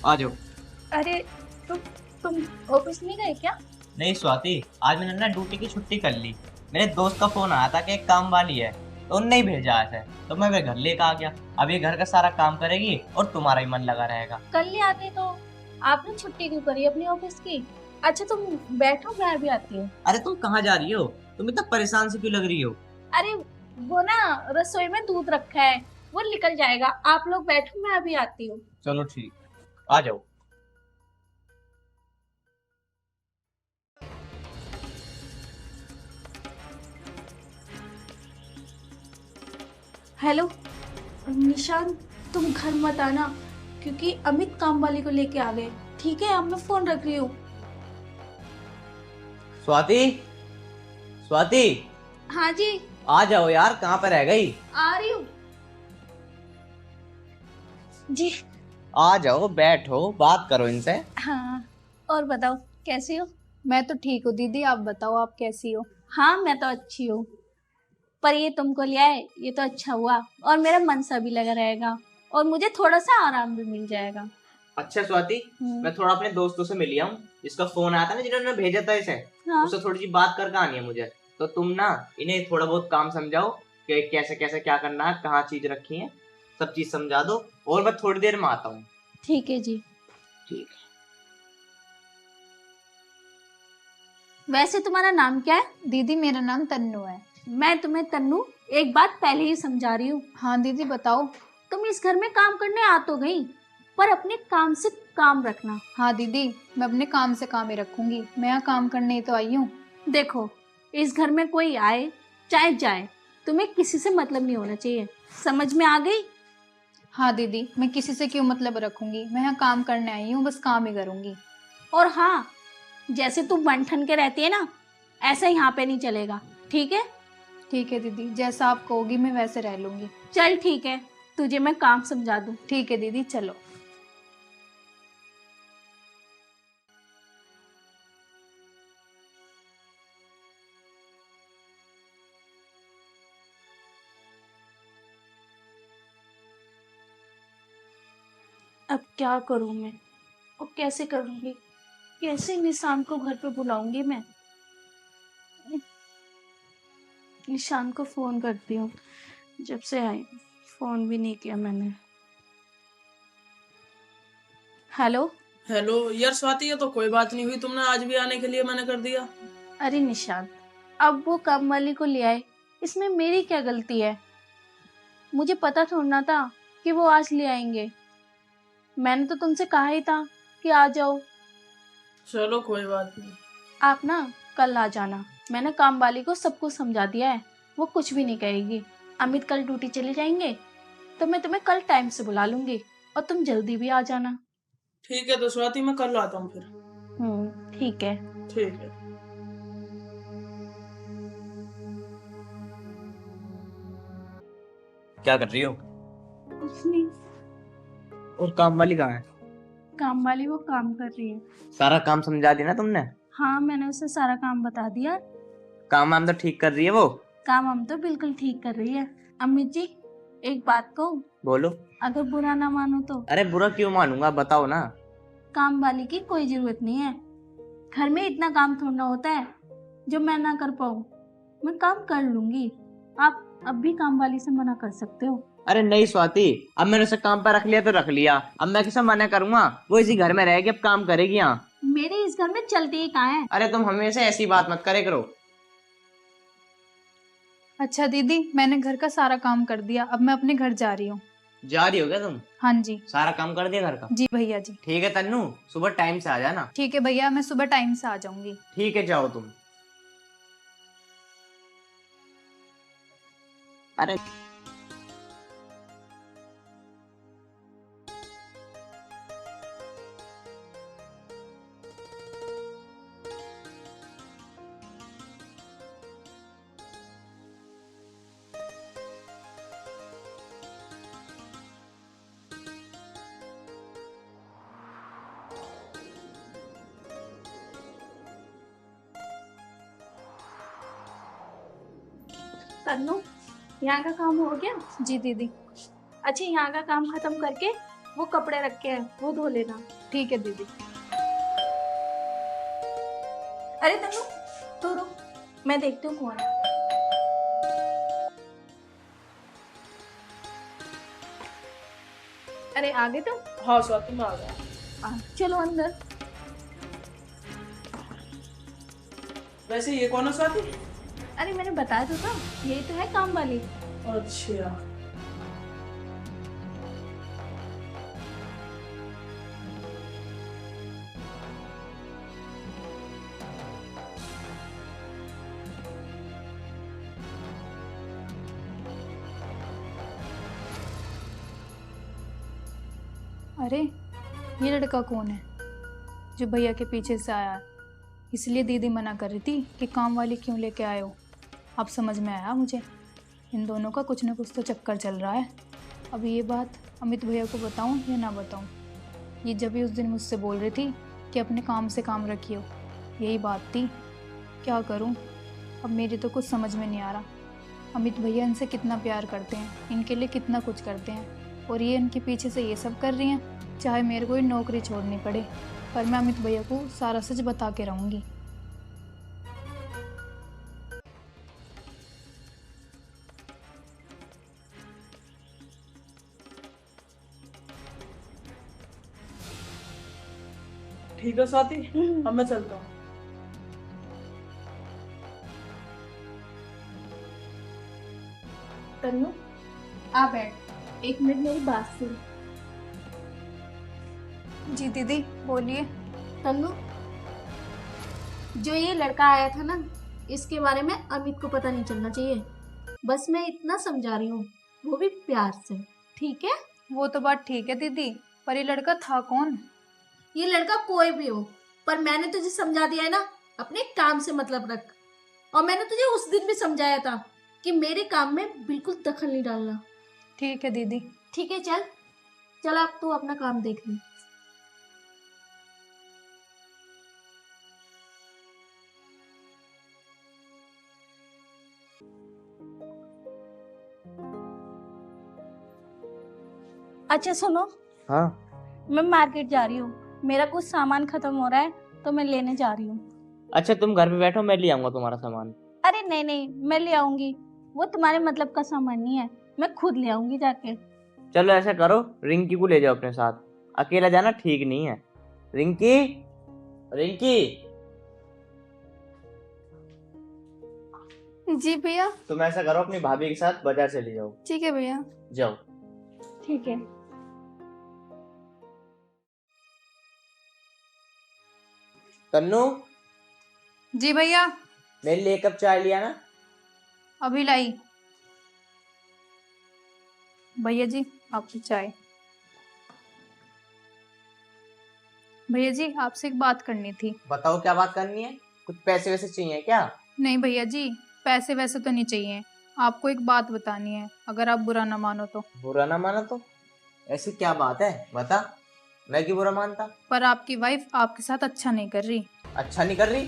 आ जाओ। अरे तुम ऑफिस नहीं गए क्या? नहीं स्वाति, आज मैंने ना ड्यूटी की छुट्टी कर ली। मेरे दोस्त का फोन आया था कि एक काम वाली है, तो उन्होंने ही भेजा ऐसे, तो मैं वे घर लेकर आ गया। अब ये घर का सारा काम करेगी और तुम्हारा ही मन लगा रहेगा। कल ही आते तो। आपने छुट्टी क्यों करी अपनी ऑफिस की? अच्छा तुम बैठो, मैं भी आती हूँ। अरे तुम कहाँ जा रही हो? तुम इतना परेशान से क्यों लग रही हो? अरे वो ना रसोई में दूध रखा है, वो निकल जाएगा। आप लोग बैठो, मैं अभी आती हूँ। चलो ठीक, आ जाओ। हेलो निशांत, तुम घर मत आना क्योंकि अमित काम वाली को लेके आ गए। ठीक है, अब मैं फोन रख रही हूँ। स्वाति, स्वाति हाँ जी, आ जाओ यार, कहाँ पर रह गई? आ रही हूँ जी। आ जाओ, बैठो, बात करो इनसे। हाँ, और बताओ कैसी हो? मैं तो ठीक हूँ दीदी, आप बताओ आप कैसी हो? हाँ मैं तो अच्छी हूँ, पर ये तुमको लिया है ये तो अच्छा हुआ, और मेरा मन सा भी लगा रहेगा और मुझे थोड़ा सा आराम भी मिल जाएगा। अच्छा स्वाति, मैं थोड़ा अपने दोस्तों से मिल लिया हूँ। जिसका फोन आया था ना, जिन्होंने भेजा था इसे, हाँ। उससे थोड़ी सी बात करके आनी है मुझे। तो तुम ना इन्हें थोड़ा बहुत काम समझाओ कि कैसे कैसे क्या करना है, कहाँ चीज रखी है, सब चीज समझा दो, और मैं थोड़ी देर में आता हूँ। ठीक है जी। ठीक। वैसे तुम्हारा नाम क्या है? दीदी मेरा नाम तन्नू है। मैं तुम्हें तन्नू एक बात पहले ही समझा रही हूँ। हाँ दीदी बताओ। तुम इस घर में काम करने आ तो गई, पर अपने काम से काम रखना। हाँ दीदी, मैं अपने काम से काम ही रखूंगी, मैं यहाँ काम करने ही तो आई हूँ। देखो, इस घर में कोई आए चाहे जाए, तुम्हें किसी से मतलब नहीं होना चाहिए। समझ में आ गई? हाँ दीदी, मैं किसी से क्यों मतलब रखूंगी, मैं यहाँ काम करने आई हूँ, बस काम ही करूंगी। और हाँ, जैसे तुम बन ठन के रहती है ना, ऐसा यहाँ पे नहीं चलेगा। ठीक है? ठीक है दीदी, जैसा आप कहोगी मैं वैसे रह लूंगी। चल ठीक है, तुझे मैं काम समझा दूँ। ठीक है दीदी, चलो। अब क्या करूँ मैं, और कैसे करूँगी? कैसे निशान को घर पे बुलाऊंगी मैं? निशान को फोन करती हूँ, जब से आई फोन भी नहीं किया मैंने। हेलो। हेलो यार स्वाति, ये तो कोई बात नहीं हुई, तुमने आज भी आने के लिए मना कर दिया। अरे निशांत, अब वो काम वाली को ले आए, इसमें मेरी क्या गलती है? मुझे पता थोड़ा था कि वो आज ले आएंगे। मैंने तो तुमसे कहा ही था कि आ जाओ। चलो कोई बात नहीं। आप ना कल आ जाना, मैंने काम वाली को सब कुछ समझा दिया है, वो कुछ भी नहीं कहेगी। अमित कल ड्यूटी चले जाएंगे तो मैं तुम्हें कल टाइम से बुला लूंगी, और तुम जल्दी भी आ जाना। ठीक है तो स्वाति, मैं कल आता हूँ फिर। ठीक है। ठीक है। क्या कर रही हो? कुछ नहीं। और काम वाली कहाँ है? काम वाली वो काम कर रही है। सारा काम समझा दिया ना तुमने? हाँ मैंने उसे सारा काम बता दिया। काम वाम तो ठीक कर रही है वो? काम हम तो बिल्कुल ठीक कर रही है। अमित जी, एक बात कहूँ? बोलो। अगर बुरा ना मानो तो। अरे बुरा क्यों मानूंगा, बताओ ना। काम वाली की कोई जरूरत नहीं है, घर में इतना काम थोड़ा होता है जो मैं ना कर पाऊँ। मैं काम कर लूंगी, आप अब भी काम वाली से मना कर सकते हो। अरे नहीं स्वाति, अब मैंने उसे काम पर रख लिया तो रख लिया, अब मैं किसे मना करूंगा? वो इसी घर में रहेगी, अब काम करेगी यहाँ। मेरे इस घर में चलती ही कहाँ है। अरे तुम हमेशा ऐसी बात मत करे करो। अच्छा दीदी, मैंने घर का सारा काम कर दिया, अब मैं अपने घर जा रही हूँ। जा रही हो क्या तुम? हाँ जी। सारा काम कर दिया घर का? जी भैया जी। ठीक है तन्नू, सुबह टाइम से आ जाना। ठीक है भैया, मैं सुबह टाइम से आ जाऊंगी। ठीक है, जाओ तुम। अरे तन्नू, यहाँ का काम हो गया? जी दीदी। अच्छा, यहाँ का काम खत्म करके वो कपड़े रखे हैं वो धो लेना। ठीक है दीदी। अरे तन्नू, तू रुक, मैं देखती हूँ कौन है। अरे आ गए तुम? हाँ स्वाति, मैं आ गया। चलो अंदर। वैसे ये कौन है स्वाति? अरे मैंने बताया तो था, यही तो है काम वाली। अच्छा। अरे ये लड़का कौन है जो भैया के पीछे से आया है? इसलिए दीदी मना कर रही थी कि काम वाली क्यों लेके आए हो। अब समझ में आया मुझे, इन दोनों का कुछ ना कुछ तो चक्कर चल रहा है। अब ये बात अमित भैया को बताऊं या ना बताऊं? ये जब भी उस दिन मुझसे बोल रही थी कि अपने काम से काम रखियो, यही बात थी। क्या करूं? अब मेरे तो कुछ समझ में नहीं आ रहा। अमित भैया इनसे कितना प्यार करते हैं, इनके लिए कितना कुछ करते हैं, और ये इनके पीछे से ये सब कर रही हैं। चाहे मेरे को ही नौकरी छोड़नी पड़े, पर मैं अमित भैया को सारा सच बता के रहूँगी। ठीक है स्वाति, अब मैं चलता हूँ। तन्नू, आ बैठ, एक मिनट मेरी बात सुन। जी दीदी बोलिए। तन्नू, जो ये लड़का आया था ना, इसके बारे में अमित को पता नहीं चलना चाहिए। बस मैं इतना समझा रही हूँ, वो भी प्यार से, ठीक है? वो तो बात ठीक है दीदी, पर ये लड़का था कौन? ये लड़का कोई भी हो, पर मैंने तुझे समझा दिया है ना, अपने काम से मतलब रख। और मैंने तुझे उस दिन भी समझाया था कि मेरे काम में बिल्कुल दखल नहीं डालना। ठीक है दीदी। ठीक है, चल चल, अब तू अपना काम देख ले। अच्छा सुनो, हाँ मैं मार्केट जा रही हूँ, मेरा कुछ सामान खत्म हो रहा है तो मैं लेने जा रही हूँ। अच्छा, तुम घर पे बैठो, मैं ले आऊंगा तुम्हारा सामान। अरे नहीं नहीं, मैं ले आऊंगी, वो तुम्हारे मतलब का सामान नहीं है, मैं खुद ले आऊंगी जाके। चलो ऐसा करो, रिंकी को ले जाओ अपने साथ, अकेला जाना ठीक नहीं है। रिंकी, रिंकी, जी भैया। तुम ऐसा करो, अपनी भाभी के साथ बाजार चली जाओ। ठीक है भैया। जाओ। ठीक है। तन्नू, जी भैया। मेरे लिए 1 कप चाय लिया ना। अभी लाई। भैया जी आपकी चाय। भैया जी आपसे एक बात करनी थी। बताओ क्या बात करनी है? कुछ पैसे वैसे चाहिए क्या? नहीं भैया जी, पैसे वैसे तो नहीं चाहिए, आपको एक बात बतानी है, अगर आप बुरा ना मानो तो। बुरा ना माना तो? ऐसी क्या बात है, बता। मैं क्यों बुरा मानता? पर आपकी वाइफ आपके साथ अच्छा नहीं कर रही। अच्छा नहीं कर रही?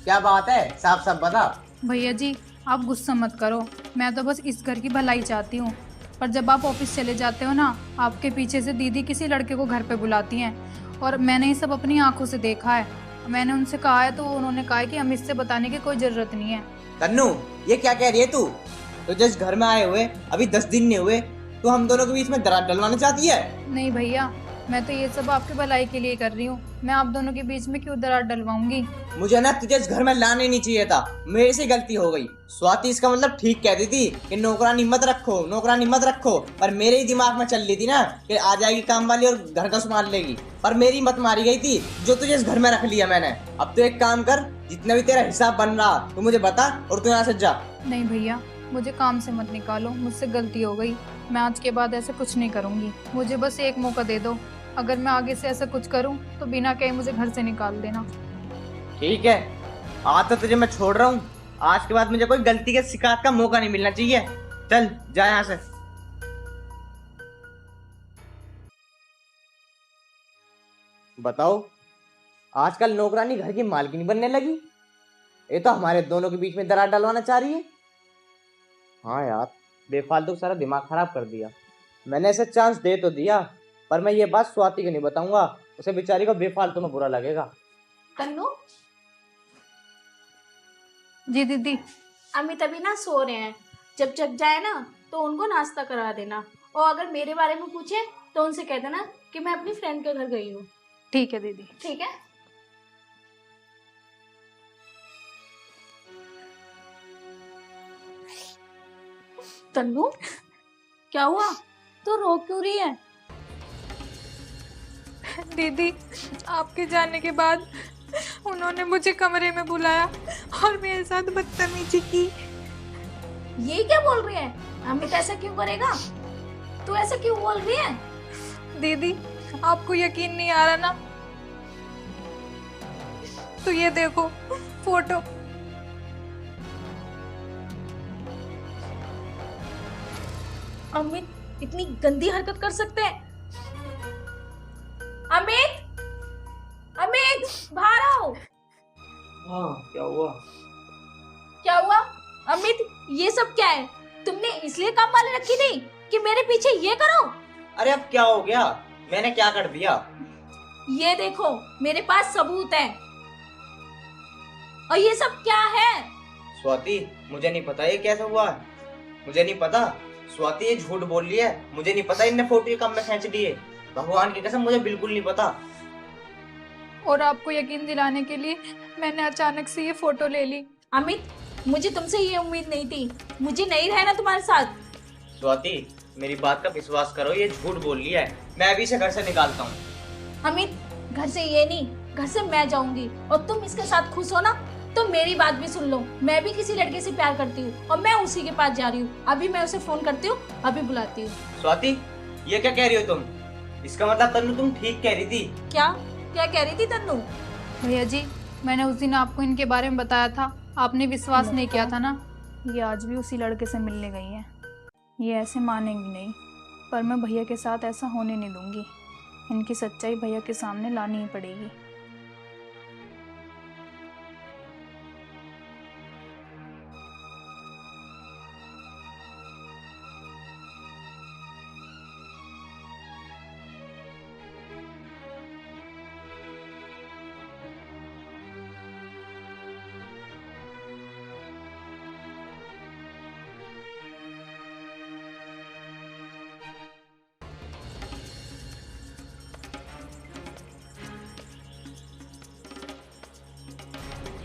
क्या बात है, साफ साफ बता। भैया जी आप गुस्सा मत करो, मैं तो बस इस घर की भलाई चाहती हूँ, पर जब आप ऑफिस चले जाते हो ना, आपके पीछे से दीदी किसी लड़के को घर पे बुलाती हैं, और मैंने ये सब अपनी आंखों से देखा है। मैंने उनसे कहा है तो उन्होंने कहा है कि अमित से बताने की कोई ज़रूरत नहीं है। तन्नू, ये क्या कह रही है तू? तो जिस घर में आए हुए अभी 10 दिन नहीं हुए तो हम दोनों के बीच में दरार डलवाना चाहती है? नहीं भैया, मैं तो ये सब आपकी भलाई के लिए कर रही हूँ। मैं आप दोनों के बीच में क्यों दरार डलवाऊंगी? मुझे ना तुझे इस घर में लाने नहीं चाहिए था, मेरे से गलती हो गई। स्वाति इसका मतलब ठीक कहती थी कि नौकरानी मत रखो, नौकरानी मत रखो, पर मेरे ही दिमाग में चल रही थी ना कि आ जाएगी काम वाली और घर का संभाल लेगी, पर मेरी मत मारी गई थी जो तुझे इस घर में रख लिया मैंने। अब तो एक काम कर, जितना भी तेरा हिसाब बन रहा तो मुझे बता और तू यहाँ से जा। नहीं भैया, मुझे काम से मत निकालो, मुझसे गलती हो गई। मैं आज के बाद ऐसा कुछ नहीं करूँगी। मुझे बस एक मौका दे दो। अगर मैं आगे से ऐसा कुछ करूँ तो बिना कहे मुझे घर से निकाल देना। ठीक है, आज तो तुझे मैं छोड़ रहा हूँ। आज के बाद मुझे कोई गलती के शिकायत का मौका नहीं मिलना चाहिए। चल जा यहाँ से। बताओ, आजकल नौकरानी घर की मालकिन बनने लगी। ये तो हमारे दोनों के बीच में दरार डलवाना चाह रही है। हाँ यार, बेफालतू सारा दिमाग खराब कर दिया। मैंने इसे चांस दे तो दिया, पर मैं ये बात स्वाति को नहीं बताऊंगा, उसे बेचारी को बेफालतू में बुरा लगेगा। तन्नू, जी दीदी। अमित अभी ना सो रहे हैं, जब जग जाए ना तो उनको नाश्ता करा देना, और अगर मेरे बारे में पूछे तो उनसे कह देना कि मैं अपनी फ्रेंड के घर गई हूँ। ठीक है दीदी। ठीक है। तन्नू, क्या हुआ? तो रो क्यों रही है? दीदी, आपके जाने के बाद उन्होंने मुझे कमरे में बुलाया और मेरे साथ बदतमीजी की। ये क्या बोल रही है? अमित ऐसा क्यों करेगा? तू ऐसा क्यों बोल रही है? दीदी, आपको यकीन नहीं आ रहा ना? तो ये देखो फोटो। अमित इतनी गंदी हरकत कर सकते हैं? अमित, अमित बाहर आओ। हाँ, क्या हुआ? क्या हुआ? अमित, ये सब क्या है? तुमने इसलिए काम वाले रखी थी कि मेरे पीछे ये करो? अरे अब क्या हो गया? मैंने क्या कर दिया? ये देखो, मेरे पास सबूत है। और ये सब क्या है? स्वाति, मुझे नहीं पता ये कैसे हुआ है। मुझे नहीं पता। स्वाति ये झूठ बोल रही है। मुझे नहीं पता इनने फोटो कम में खींच दिए। भगवान की कसम मुझे बिल्कुल नहीं पता। और आपको यकीन दिलाने के लिए मैंने अचानक से ये फोटो ले ली। अमित, मुझे तुमसे ये उम्मीद नहीं थी। मुझे नहीं रहना तुम्हारे साथ। स्वाति, मेरी बात का विश्वास करो, ये झूठ बोल रही है। मैं अभी से घर से निकालता हूँ। अमित, घर से ये नहीं, घर से मैं जाऊंगी। और तुम इसके साथ खुश हो ना, तो मेरी बात भी सुन लो। मैं भी किसी लड़के से प्यार करती हूँ और मैं उसी के पास जा रही हूँ। अभी मैं उसे फोन करती हूँ, अभी बुलाती हूँ। स्वाति, ये क्या कह रही हो तुम? इसका मतलब तन्नू तुम ठीक कह रही थी। क्या क्या कह रही थी तन्नू? भैया जी, मैंने उस दिन आपको इनके बारे में बताया था, आपने विश्वास नहीं किया था ना। ये आज भी उसी लड़के से मिलने गई हैं। ये ऐसे मानेंगी नहीं, पर मैं भैया के साथ ऐसा होने नहीं दूंगी। इनकी सच्चाई भैया के सामने लानी ही पड़ेगी।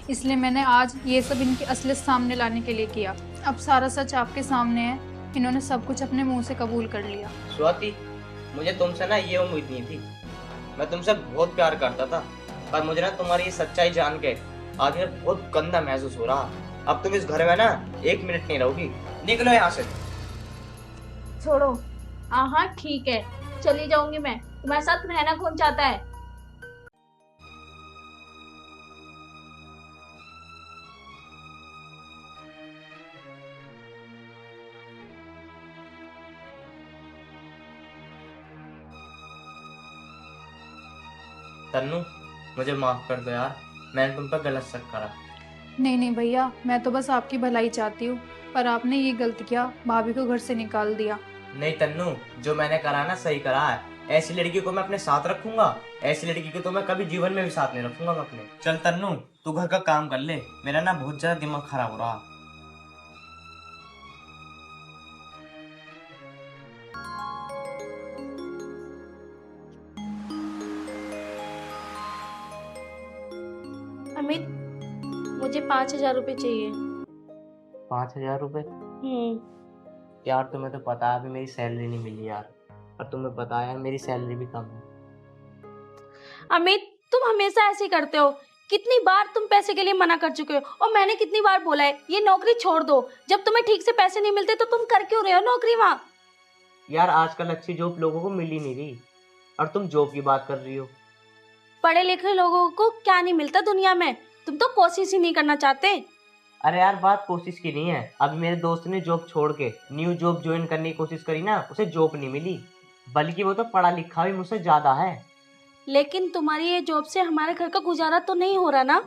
इसलिए मैंने आज ये सब इनकी असलियत सामने लाने के लिए किया। अब सारा सच आपके सामने है। इन्होंने सब कुछ अपने मुंह से कबूल कर लिया। स्वाति, मुझे तुमसे ना ये उम्मीद नहीं थी। मैं तुमसे बहुत प्यार करता था, पर मुझे ना तुम्हारी ये सच्चाई जान के आज मुझे बहुत गंदा महसूस हो रहा। अब तुम इस घर में ना 1 मिनट नहीं रहोगी। निकलो यहाँ से। छोड़ो। हाँ ठीक है, चली जाऊंगी मैं। तुम्हारे साथ रहना कौन चाहता है? तन्नू, मुझे माफ कर दो यार, मैंने तुम पर गलत शक करा। नहीं नहीं भैया, मैं तो बस आपकी भलाई चाहती हूँ, पर आपने ये गलत किया, भाभी को घर से निकाल दिया। नहीं तन्नू, जो मैंने करा ना सही करा है। ऐसी लड़की को मैं अपने साथ रखूंगा। ऐसी लड़की को तो मैं कभी जीवन में भी साथ नहीं रखूंगा मैं अपने। चल तन्नू, तू घर का काम कर ले। मेरा ना बहुत ज्यादा दिमाग खराब हो रहा। अमित, मुझे 5,000 रुपये चाहिए। 5,000 रुपए? यार तुम्हें तो पता है अभी मेरी सैलरी नहीं मिली यार, और तुम्हें पता है यार मेरी सैलरी भी कम है। अमित, तुम हमेशा ऐसे ही करते हो। कितनी बार तुम पैसे के लिए मना कर चुके हो, और मैंने कितनी बार बोला है ये नौकरी छोड़ दो। जब तुम्हें ठीक से पैसे नहीं मिलते तो तुम कर क्यों रहे हो नौकरी वहाँ? यार आजकल अच्छी जॉब लोगों को मिल ही नहीं रही, और तुम जॉब की बात कर रही हो। पढ़े लिखे लोगों को क्या नहीं मिलता दुनिया में? तुम तो कोशिश ही नहीं करना चाहते। अरे यार बात कोशिश की नहीं है, अभी मेरे दोस्त ने जॉब छोड़ के न्यू जॉब ज्वाइन करने की कोशिश करी ना, उसे जॉब नहीं मिली, बल्कि वो तो पढ़ा लिखा भी मुझसे ज्यादा है। लेकिन तुम्हारी ये जॉब से हमारे घर का गुजारा तो नहीं हो रहा ना?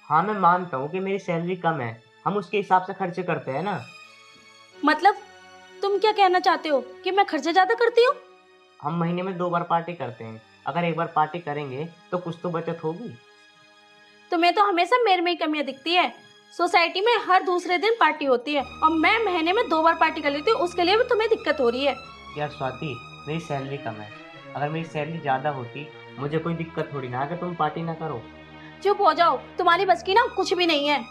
हाँ मैं मानता हूँ कि मेरी सैलरी कम है, हम उसके हिसाब से खर्चे करते हैं ना। मतलब तुम क्या कहना चाहते हो कि मैं खर्चे ज्यादा करती हूँ? हम महीने में 2 बार पार्टी करते हैं, अगर एक बार पार्टी करेंगे तो कुछ तो बचत होगी। तुम्हें तो हमेशा मेरे में ही कमियां दिखती है। सोसाइटी में हर दूसरे दिन पार्टी होती है और मैं महीने में 2 बार पार्टी कर लेती हूँ, उसके लिए भी तुम्हें दिक्कत हो रही है। यार स्वाति, मेरी सैलरी कम है, अगर मेरी सैलरी ज्यादा होती मुझे कोई दिक्कत थोड़ी ना अगर तुम पार्टी ना करो। चुप हो जाओ, तुम्हारी बस की ना कुछ भी नहीं है।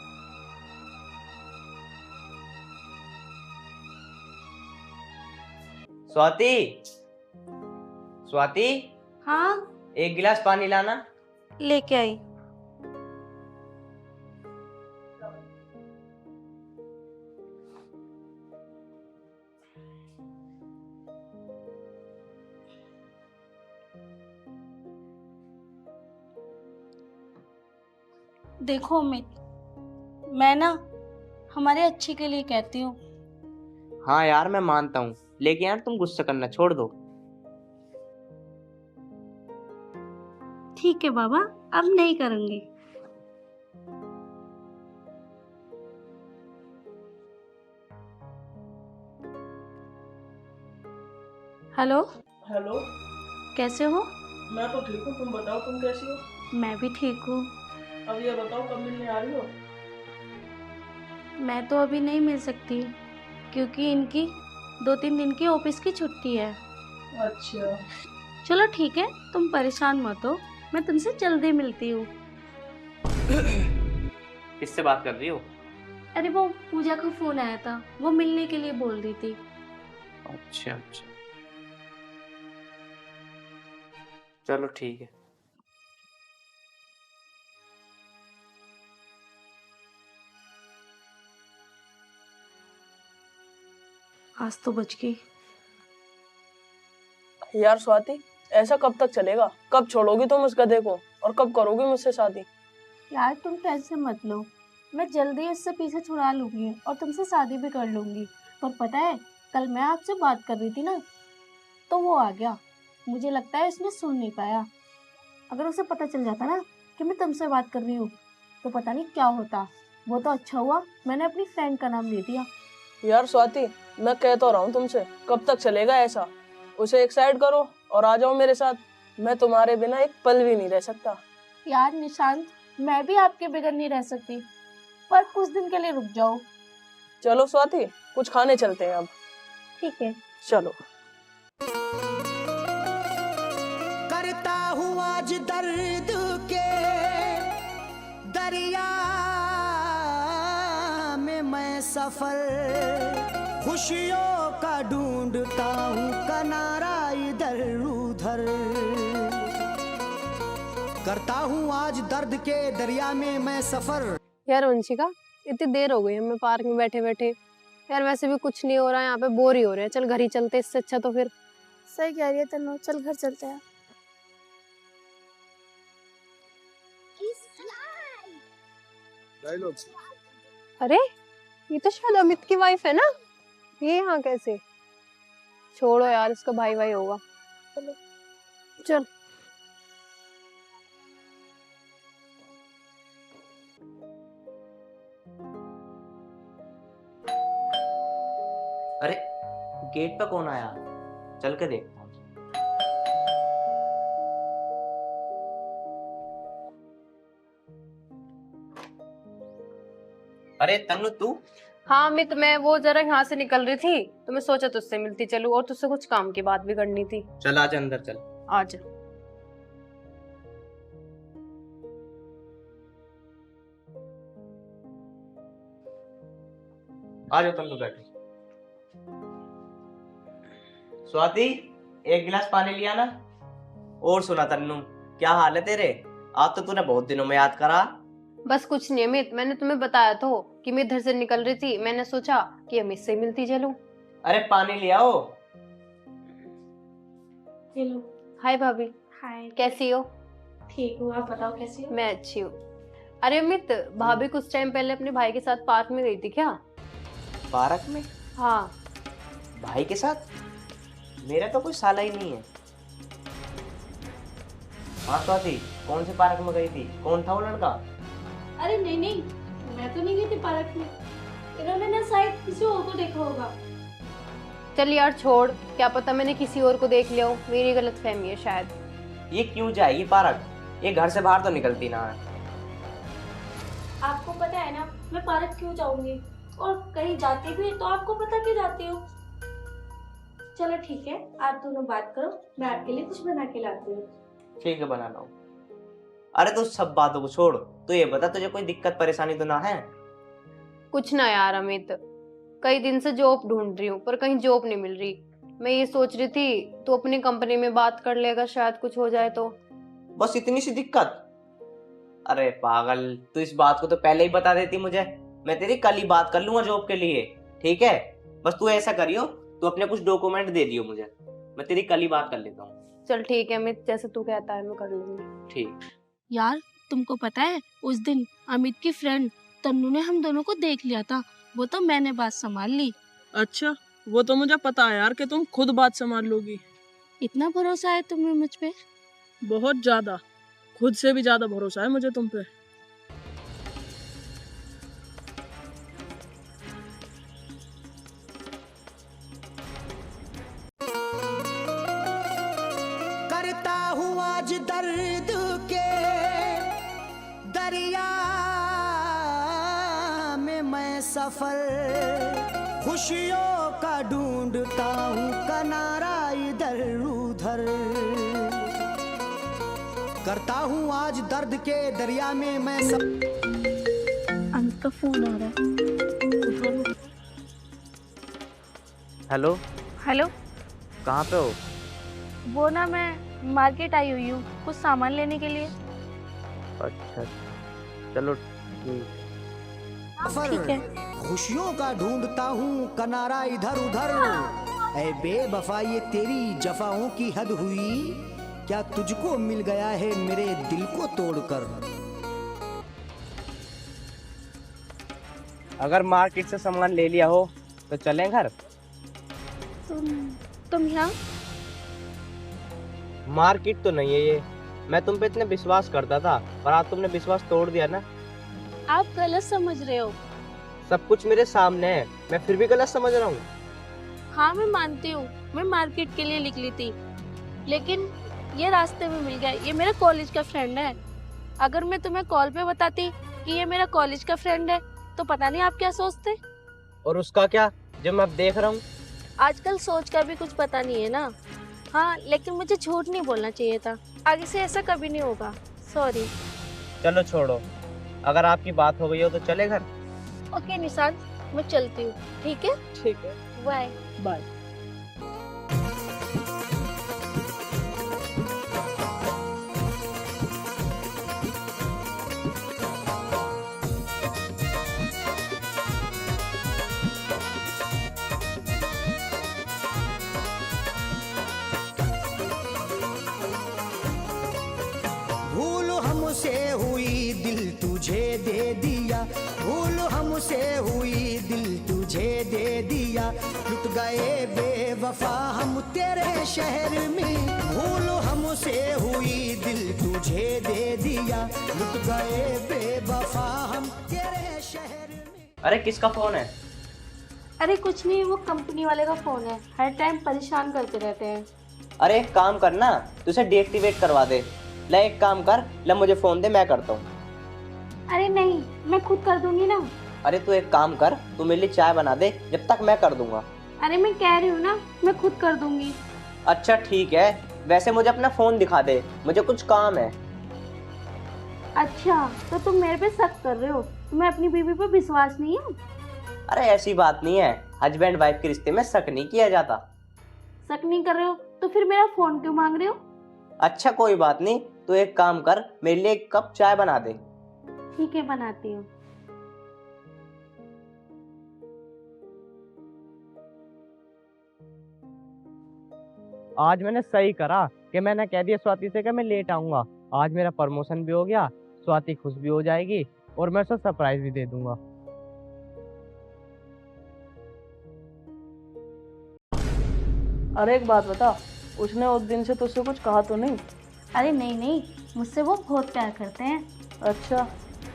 स्वाति, स्वाति, हाँ, 1 गिलास पानी लाना। लेके आई। देखो अमित, मैं ना हमारे अच्छे के लिए कहती हूँ। हाँ यार मैं मानता हूँ, लेकिन यार तुम गुस्सा करना छोड़ दो। ठीक है बाबा, अब नहीं करूंगी। हेलो, हेलो, कैसे हो? मैं तो ठीक हूँ, तुम बताओ तुम कैसी हो? मैं भी ठीक हूँ। अब ये बताओ कब मिलने आ रही हो? मैं तो अभी नहीं मिल सकती क्योंकि इनकी 2-3 दिन की ऑफिस की छुट्टी है। अच्छा, चलो ठीक है, तुम परेशान मत हो, मैं तुमसे जल्दी मिलती हूँ। किससे बात कर रही हो? अरे वो पूजा का फोन आया था, वो मिलने के लिए बोल रही थी। अच्छा अच्छा, चलो ठीक है। आज तो बच गई। यार स्वाति, ऐसा कब तक चलेगा? कब छोड़ोगी तुम उस गधे को और कब करोगी मुझसे शादी? यार तुम टेंशन मत लो, मैं जल्दी इससे पीछे छुड़ा लूंगी और तुमसे शादी भी कर लूंगी। पर पता है, कल मैं आपसे बात कर रही थी ना, तो वो आ गया। मुझे लगता है इसने सुन नहीं पाया। अगर उसे पता चल जाता ना कि मैं तुमसे बात कर रही हूँ तो पता नहीं क्या होता। वो तो अच्छा हुआ मैंने अपनी फ्रेंड का नाम ले दिया। यार स्वाति, मैं कह तो रहा हूँ तुमसे, कब तक चलेगा ऐसा? उसे एक साइड करो और आ जाओ मेरे साथ। मैं तुम्हारे बिना एक पल भी नहीं रह सकता। यार निशांत, मैं भी आपके बगैर नहीं रह सकती, पर कुछ दिन के लिए रुक जाओ। चलो स्वाति, कुछ खाने चलते हैं अब। ठीक है, चलो। करता हूँ आज दर्द के दरिया में मैं सफर, खुशियों का ढूंढता हूँ किनारा इधर उधर। करता हूँ आज दर्द के दरिया में मैं सफर। यार वंशिका, इतनी देर हो गई हमें पार्क में बैठे बैठे। यार वैसे भी कुछ नहीं हो रहा है यहाँ पे, बोर ही हो रहे हैं। चल घर ही चलते, इससे अच्छा तो फिर। सही कह रही है तन्नू, चल घर चलते हैं। अरे ये तो शायद अमित की वाइफ है ना, ये यहाँ कैसे? छोड़ो यार, इसका भाई भाई होगा। चलो चल। अरे गेट पे कौन आया? चल के देखता हूँ। अरे तन्नू तू? हाँ अमित, मैं वो जरा यहाँ से निकल रही थी तो मैं सोचा तुझसे मिलती चलूं, और तुझसे कुछ काम की बात भी करनी थी। चल आज अंदर चल। आजा। आ जाओ तन्नू, बैठो। स्वाति, एक गिलास पानी लिया ना। और सुना तन्नू, क्या हाल है तेरे? आज तो तूने बहुत दिनों में याद करा। बस कुछ नहीं अमित, मैंने तुम्हें बताया तो कि मैं इधर से निकल रही थी, मैंने सोचा कि अमित से मिलती चलूं। अरे पानी ले आओ। हेलो। हाय भाभी, हाय। कैसी हो? ठीक हूँ, आप बताओ कैसी हो? मैं अच्छी हूँ। अरे अमित, भाभी कुछ टाइम पहले अपने भाई के साथ पार्क में गई थी क्या? पार्क में? हाँ। भाई के साथ? मेरा तो कोई साला ही नहीं है। हाँ स्वाति, कौन से पार्क में गई थी? कौन था वो लड़का? अरे नहीं नहीं, मैं तो नहीं गई थी पार्क में। इन्होंने ना शायद किसी और को देखा होगा। चल यार छोड़, क्या पता मैंने किसी और को देख लिया हो, मेरी गलतफहमी है शायद। ये क्यों जाएगी पार्क? ये घर से बाहर तो निकलती ना है। आपको पता है ना मैं पार्क क्यों जाऊंगी, और कहीं जाती भी तो आपको पता क्यों जाती हूँ। चलो ठीक है, आप दोनों बात करो, मैं आपके लिए कुछ बना के लाती हूँ। ठीक है, बना लाओ। अरे तो सब बातों को छोड़, तो ये बता तुझे कोई दिक्कत परेशानी तो ना है? कुछ ना यार अमित, कई दिन से जॉब ढूंढ रही हूँ पर कहीं जॉब नहीं मिल रही। मैं ये सोच रही थी तू अपनी कंपनी में बात कर लेगा, शायद कुछ हो जाए तो। बस इतनी सी दिक्कत? अरे पागल, तू इस बात को तो पहले ही बता देती मुझे, मैं तेरी कल ही बात कर लूंगा जॉब के लिए। ठीक है, बस तू ऐसा करियो, तू अपने कुछ डॉक्यूमेंट दे दियो मुझे, मैं तेरी कल ही बात कर लेता हूँ। चल ठीक है अमित, जैसे तू कहता है मैं कर लूंगी। ठीक। यार तुमको पता है उस दिन अमित की फ्रेंड तन्नू ने हम दोनों को देख लिया था, वो तो मैंने बात संभाल ली। अच्छा, वो तो मुझे पता है यार कि तुम खुद बात संभाल लोगी। इतना भरोसा है तुम्हें मुझ पे? बहुत ज्यादा, खुद से भी ज्यादा भरोसा है मुझे तुम पे। करता हूँ आज दर्द के दरिया में मैं सफर, खुशियों का ढूंढता हूँ किनारा इधर उधर। करता हूँ आज दर्द के दरिया में मैं अमित का फोन आ रहा है। हेलो। हेलो। कहाँ पे हो? वो ना मैं मार्केट आई हुई हूँ कुछ सामान लेने के लिए। अच्छा, चलो ठीक ठीक है। खुशियों का ढूंढता हूँ किनारा इधर उधर। ऐ बेवफा ये तेरी जफाओं की हद हुई, क्या तुझको मिल गया है मेरे दिल को तोड़कर। अगर मार्केट से सामान ले लिया हो तो चलें घर। तुम यहाँ? मार्केट तो नहीं है ये, मैं तुम पे इतने विश्वास करता था पर आज तुमने विश्वास तोड़ दिया ना। आप गलत समझ रहे हो। सब कुछ मेरे सामने है, मैं फिर भी गलत समझ रहा हूँ। हाँ मैं मानती हूँ, मैं मार्केट के लिए निकली थी, लेकिन ये रास्ते में मिल गया। ये मेरा कॉलेज का फ्रेंड है। अगर मैं तुम्हें कॉल पे बताती कि ये मेरा कॉलेज का फ्रेंड है तो पता नहीं आप क्या सोचते। और उसका क्या, जो मैं अब देख रहा हूँ। आजकल सोच का भी कुछ पता नहीं है ना। हाँ लेकिन मुझे झूठ नहीं बोलना चाहिए था, आगे से ऐसा कभी नहीं होगा। सॉरी। चलो छोड़ो, अगर आपकी बात हो गई हो तो चले घर। ओके निशांत, मैं चलती हूँ। ठीक है? ठीक है, बाय बाय। भूल हमसे हुई दिल तुझे दे दिया, भूल हमसे हुई दिल तुझे दे दिया। लुट गए बेवफा हम तेरे शहर में, भूल हमसे हुई दिल तुझे दे दिया। लुट गए बेवफा हम तेरे शहर में। अरे किसका फोन है? अरे कुछ नहीं, वो कंपनी वाले का फोन है, हर टाइम परेशान करते रहते हैं। अरे एक काम करना, तू उसे डीएक्टिवेट करवा दे। ले एक काम कर, ले मुझे फोन दे, मैं करता हूँ। अरे नहीं, मैं खुद कर दूंगी ना। अरे तू एक काम कर, तू मेरे लिए चाय बना दे, जब तक मैं कर दूंगा। अरे मैं कह रही हूँ ना, मैं खुद कर दूंगी। अच्छा ठीक है, वैसे मुझे अपना फोन दिखा दे, मुझे कुछ काम है। अच्छा तो तुम मेरे पे शक कर रहे हो? तुम्हें अपनी बीवी पे विश्वास नहीं है? अरे ऐसी बात नहीं है, हस्बैंड वाइफ के रिश्ते में शक नहीं किया जाता। शक नहीं कर रहे हो तो फिर मेरा फोन क्यों मांग रहे हो? अच्छा कोई बात नहीं, तो एक काम कर, मेरे लिए 1 कप चाय बना दे। ठीक है, बनाती हूँ। आज मैंने सही करा कि मैंने कह दिया स्वाति से कि मैं लेट आऊंगा। आज मेरा प्रमोशन भी हो गया, स्वाति खुश भी हो जाएगी और मैं उसे सरप्राइज भी दे दूंगा। अरे एक बात बता, उसने उस दिन से तुझसे कुछ कहा तो नहीं? अरे नहीं नहीं, मुझसे वो बहुत प्यार करते हैं। अच्छा,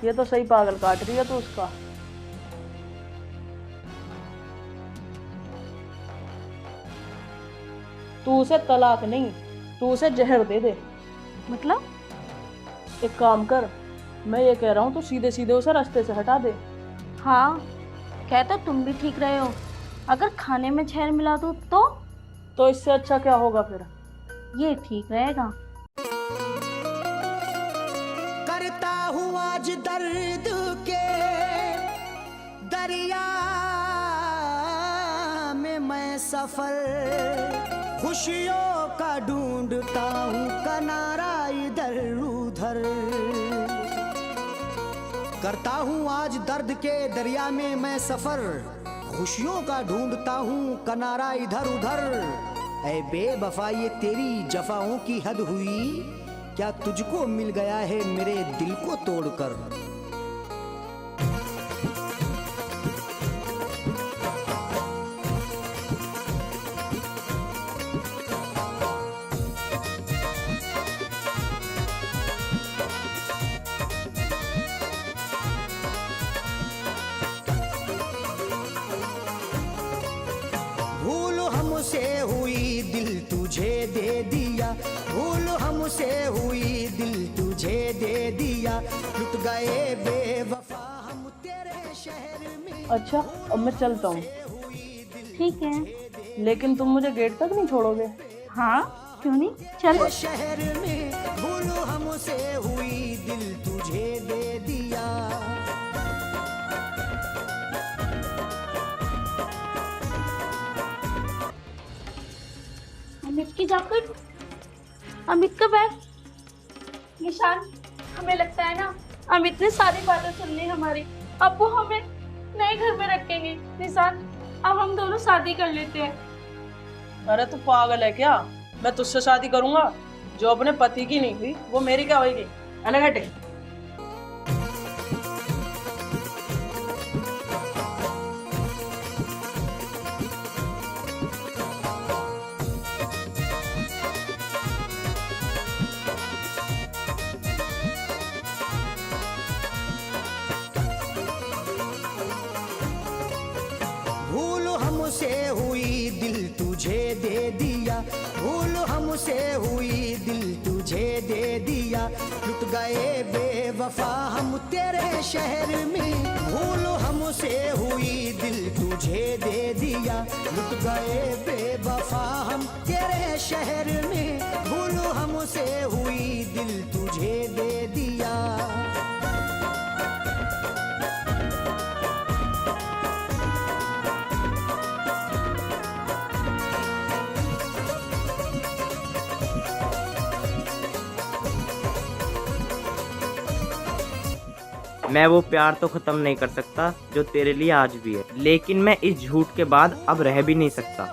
ये तो सही पागल काट रही है तू उसका। तू उसे तलाक नहीं, तू उसे जहर दे दे। मतलब? एक काम कर, मैं ये कह रहा हूँ, तू सीधे सीधे उसे रास्ते से हटा दे। हाँ, कह तो तुम भी ठीक रहे हो। अगर खाने में जहर मिला दूँ तो इससे अच्छा क्या होगा फिर? ये ठीक रहेगा। करता हूँ आज दर्द के दरिया में मैं सफर, खुशियों का ढूंढता हूँ किनारा इधर उधर। करता हूँ आज दर्द के दरिया में मैं सफर, खुशियों का ढूंढता हूँ किनारा इधर उधर। ऐ बेवफा ये तेरी जफाओं की हद हुई, क्या तुझको मिल गया है मेरे दिल को तोड़कर। भूल हमसे हुई दिल तुझे दे दिया, भूल हमसे हुई दिल तुझे दे दिया, लुट गए बेवफा हम तेरे शहर में। अच्छा, अब मैं चलता हूँ। ठीक है, लेकिन तुम मुझे गेट तक नहीं छोड़ोगे? हाँ क्यों नहीं, चलो। शहर में भूल हमसे हुई दिल तुझे दे दिया। अमित की जैकेट, अमित का बैग। निशान, हमें लगता है ना अमित ने सारी बातें सुन ली हमारी। अब वो हमें नए घर में रखेंगे। निशान, अब हम दोनों शादी कर लेते हैं। अरे तू पागल है क्या? मैं तुझसे शादी करूंगा? जो अपने पति की नहीं हुई वो मेरी क्या होगी? है ना घटे? भूल हमसे हुई दिल तुझे दे दिया, भूल हमसे हुई दिल तुझे दे दिया, लुट गए बेवफा हम तेरे शहर में। भूल हमसे हुई दिल तुझे दे दिया, लुट गए बेवफा हम तेरे शहर में। भूल हमसे हुई दिल तुझे दे दिया। मैं वो प्यार तो खत्म नहीं कर सकता जो तेरे लिए आज भी है, लेकिन मैं इस झूठ के बाद अब रह भी नहीं सकता।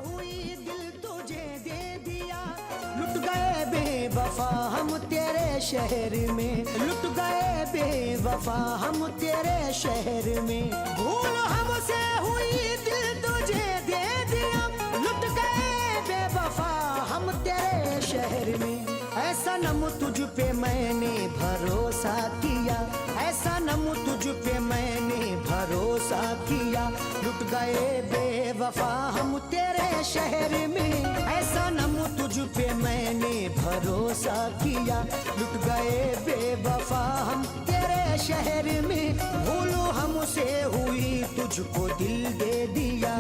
लुट गए बेवफा हम तेरे शहर में, लुट गए बेवफा हम तेरे शहर में। भूल हमसे हुई दिल तुझे दे दिया, लुट गए बेवफा हम तेरे शहर में। ऐसा नम तुझ पे मैंने भरोसा किया, ऐसा नम तुझ पे मैंने भरोसा किया, लुट गए बेवफा हम तेरे शहर में। ऐसा नम तुझ पे मैंने भरोसा किया, लुट गए बेवफा हम तेरे शहर में। भूल हमसे हुई तुझको दिल दे दिया।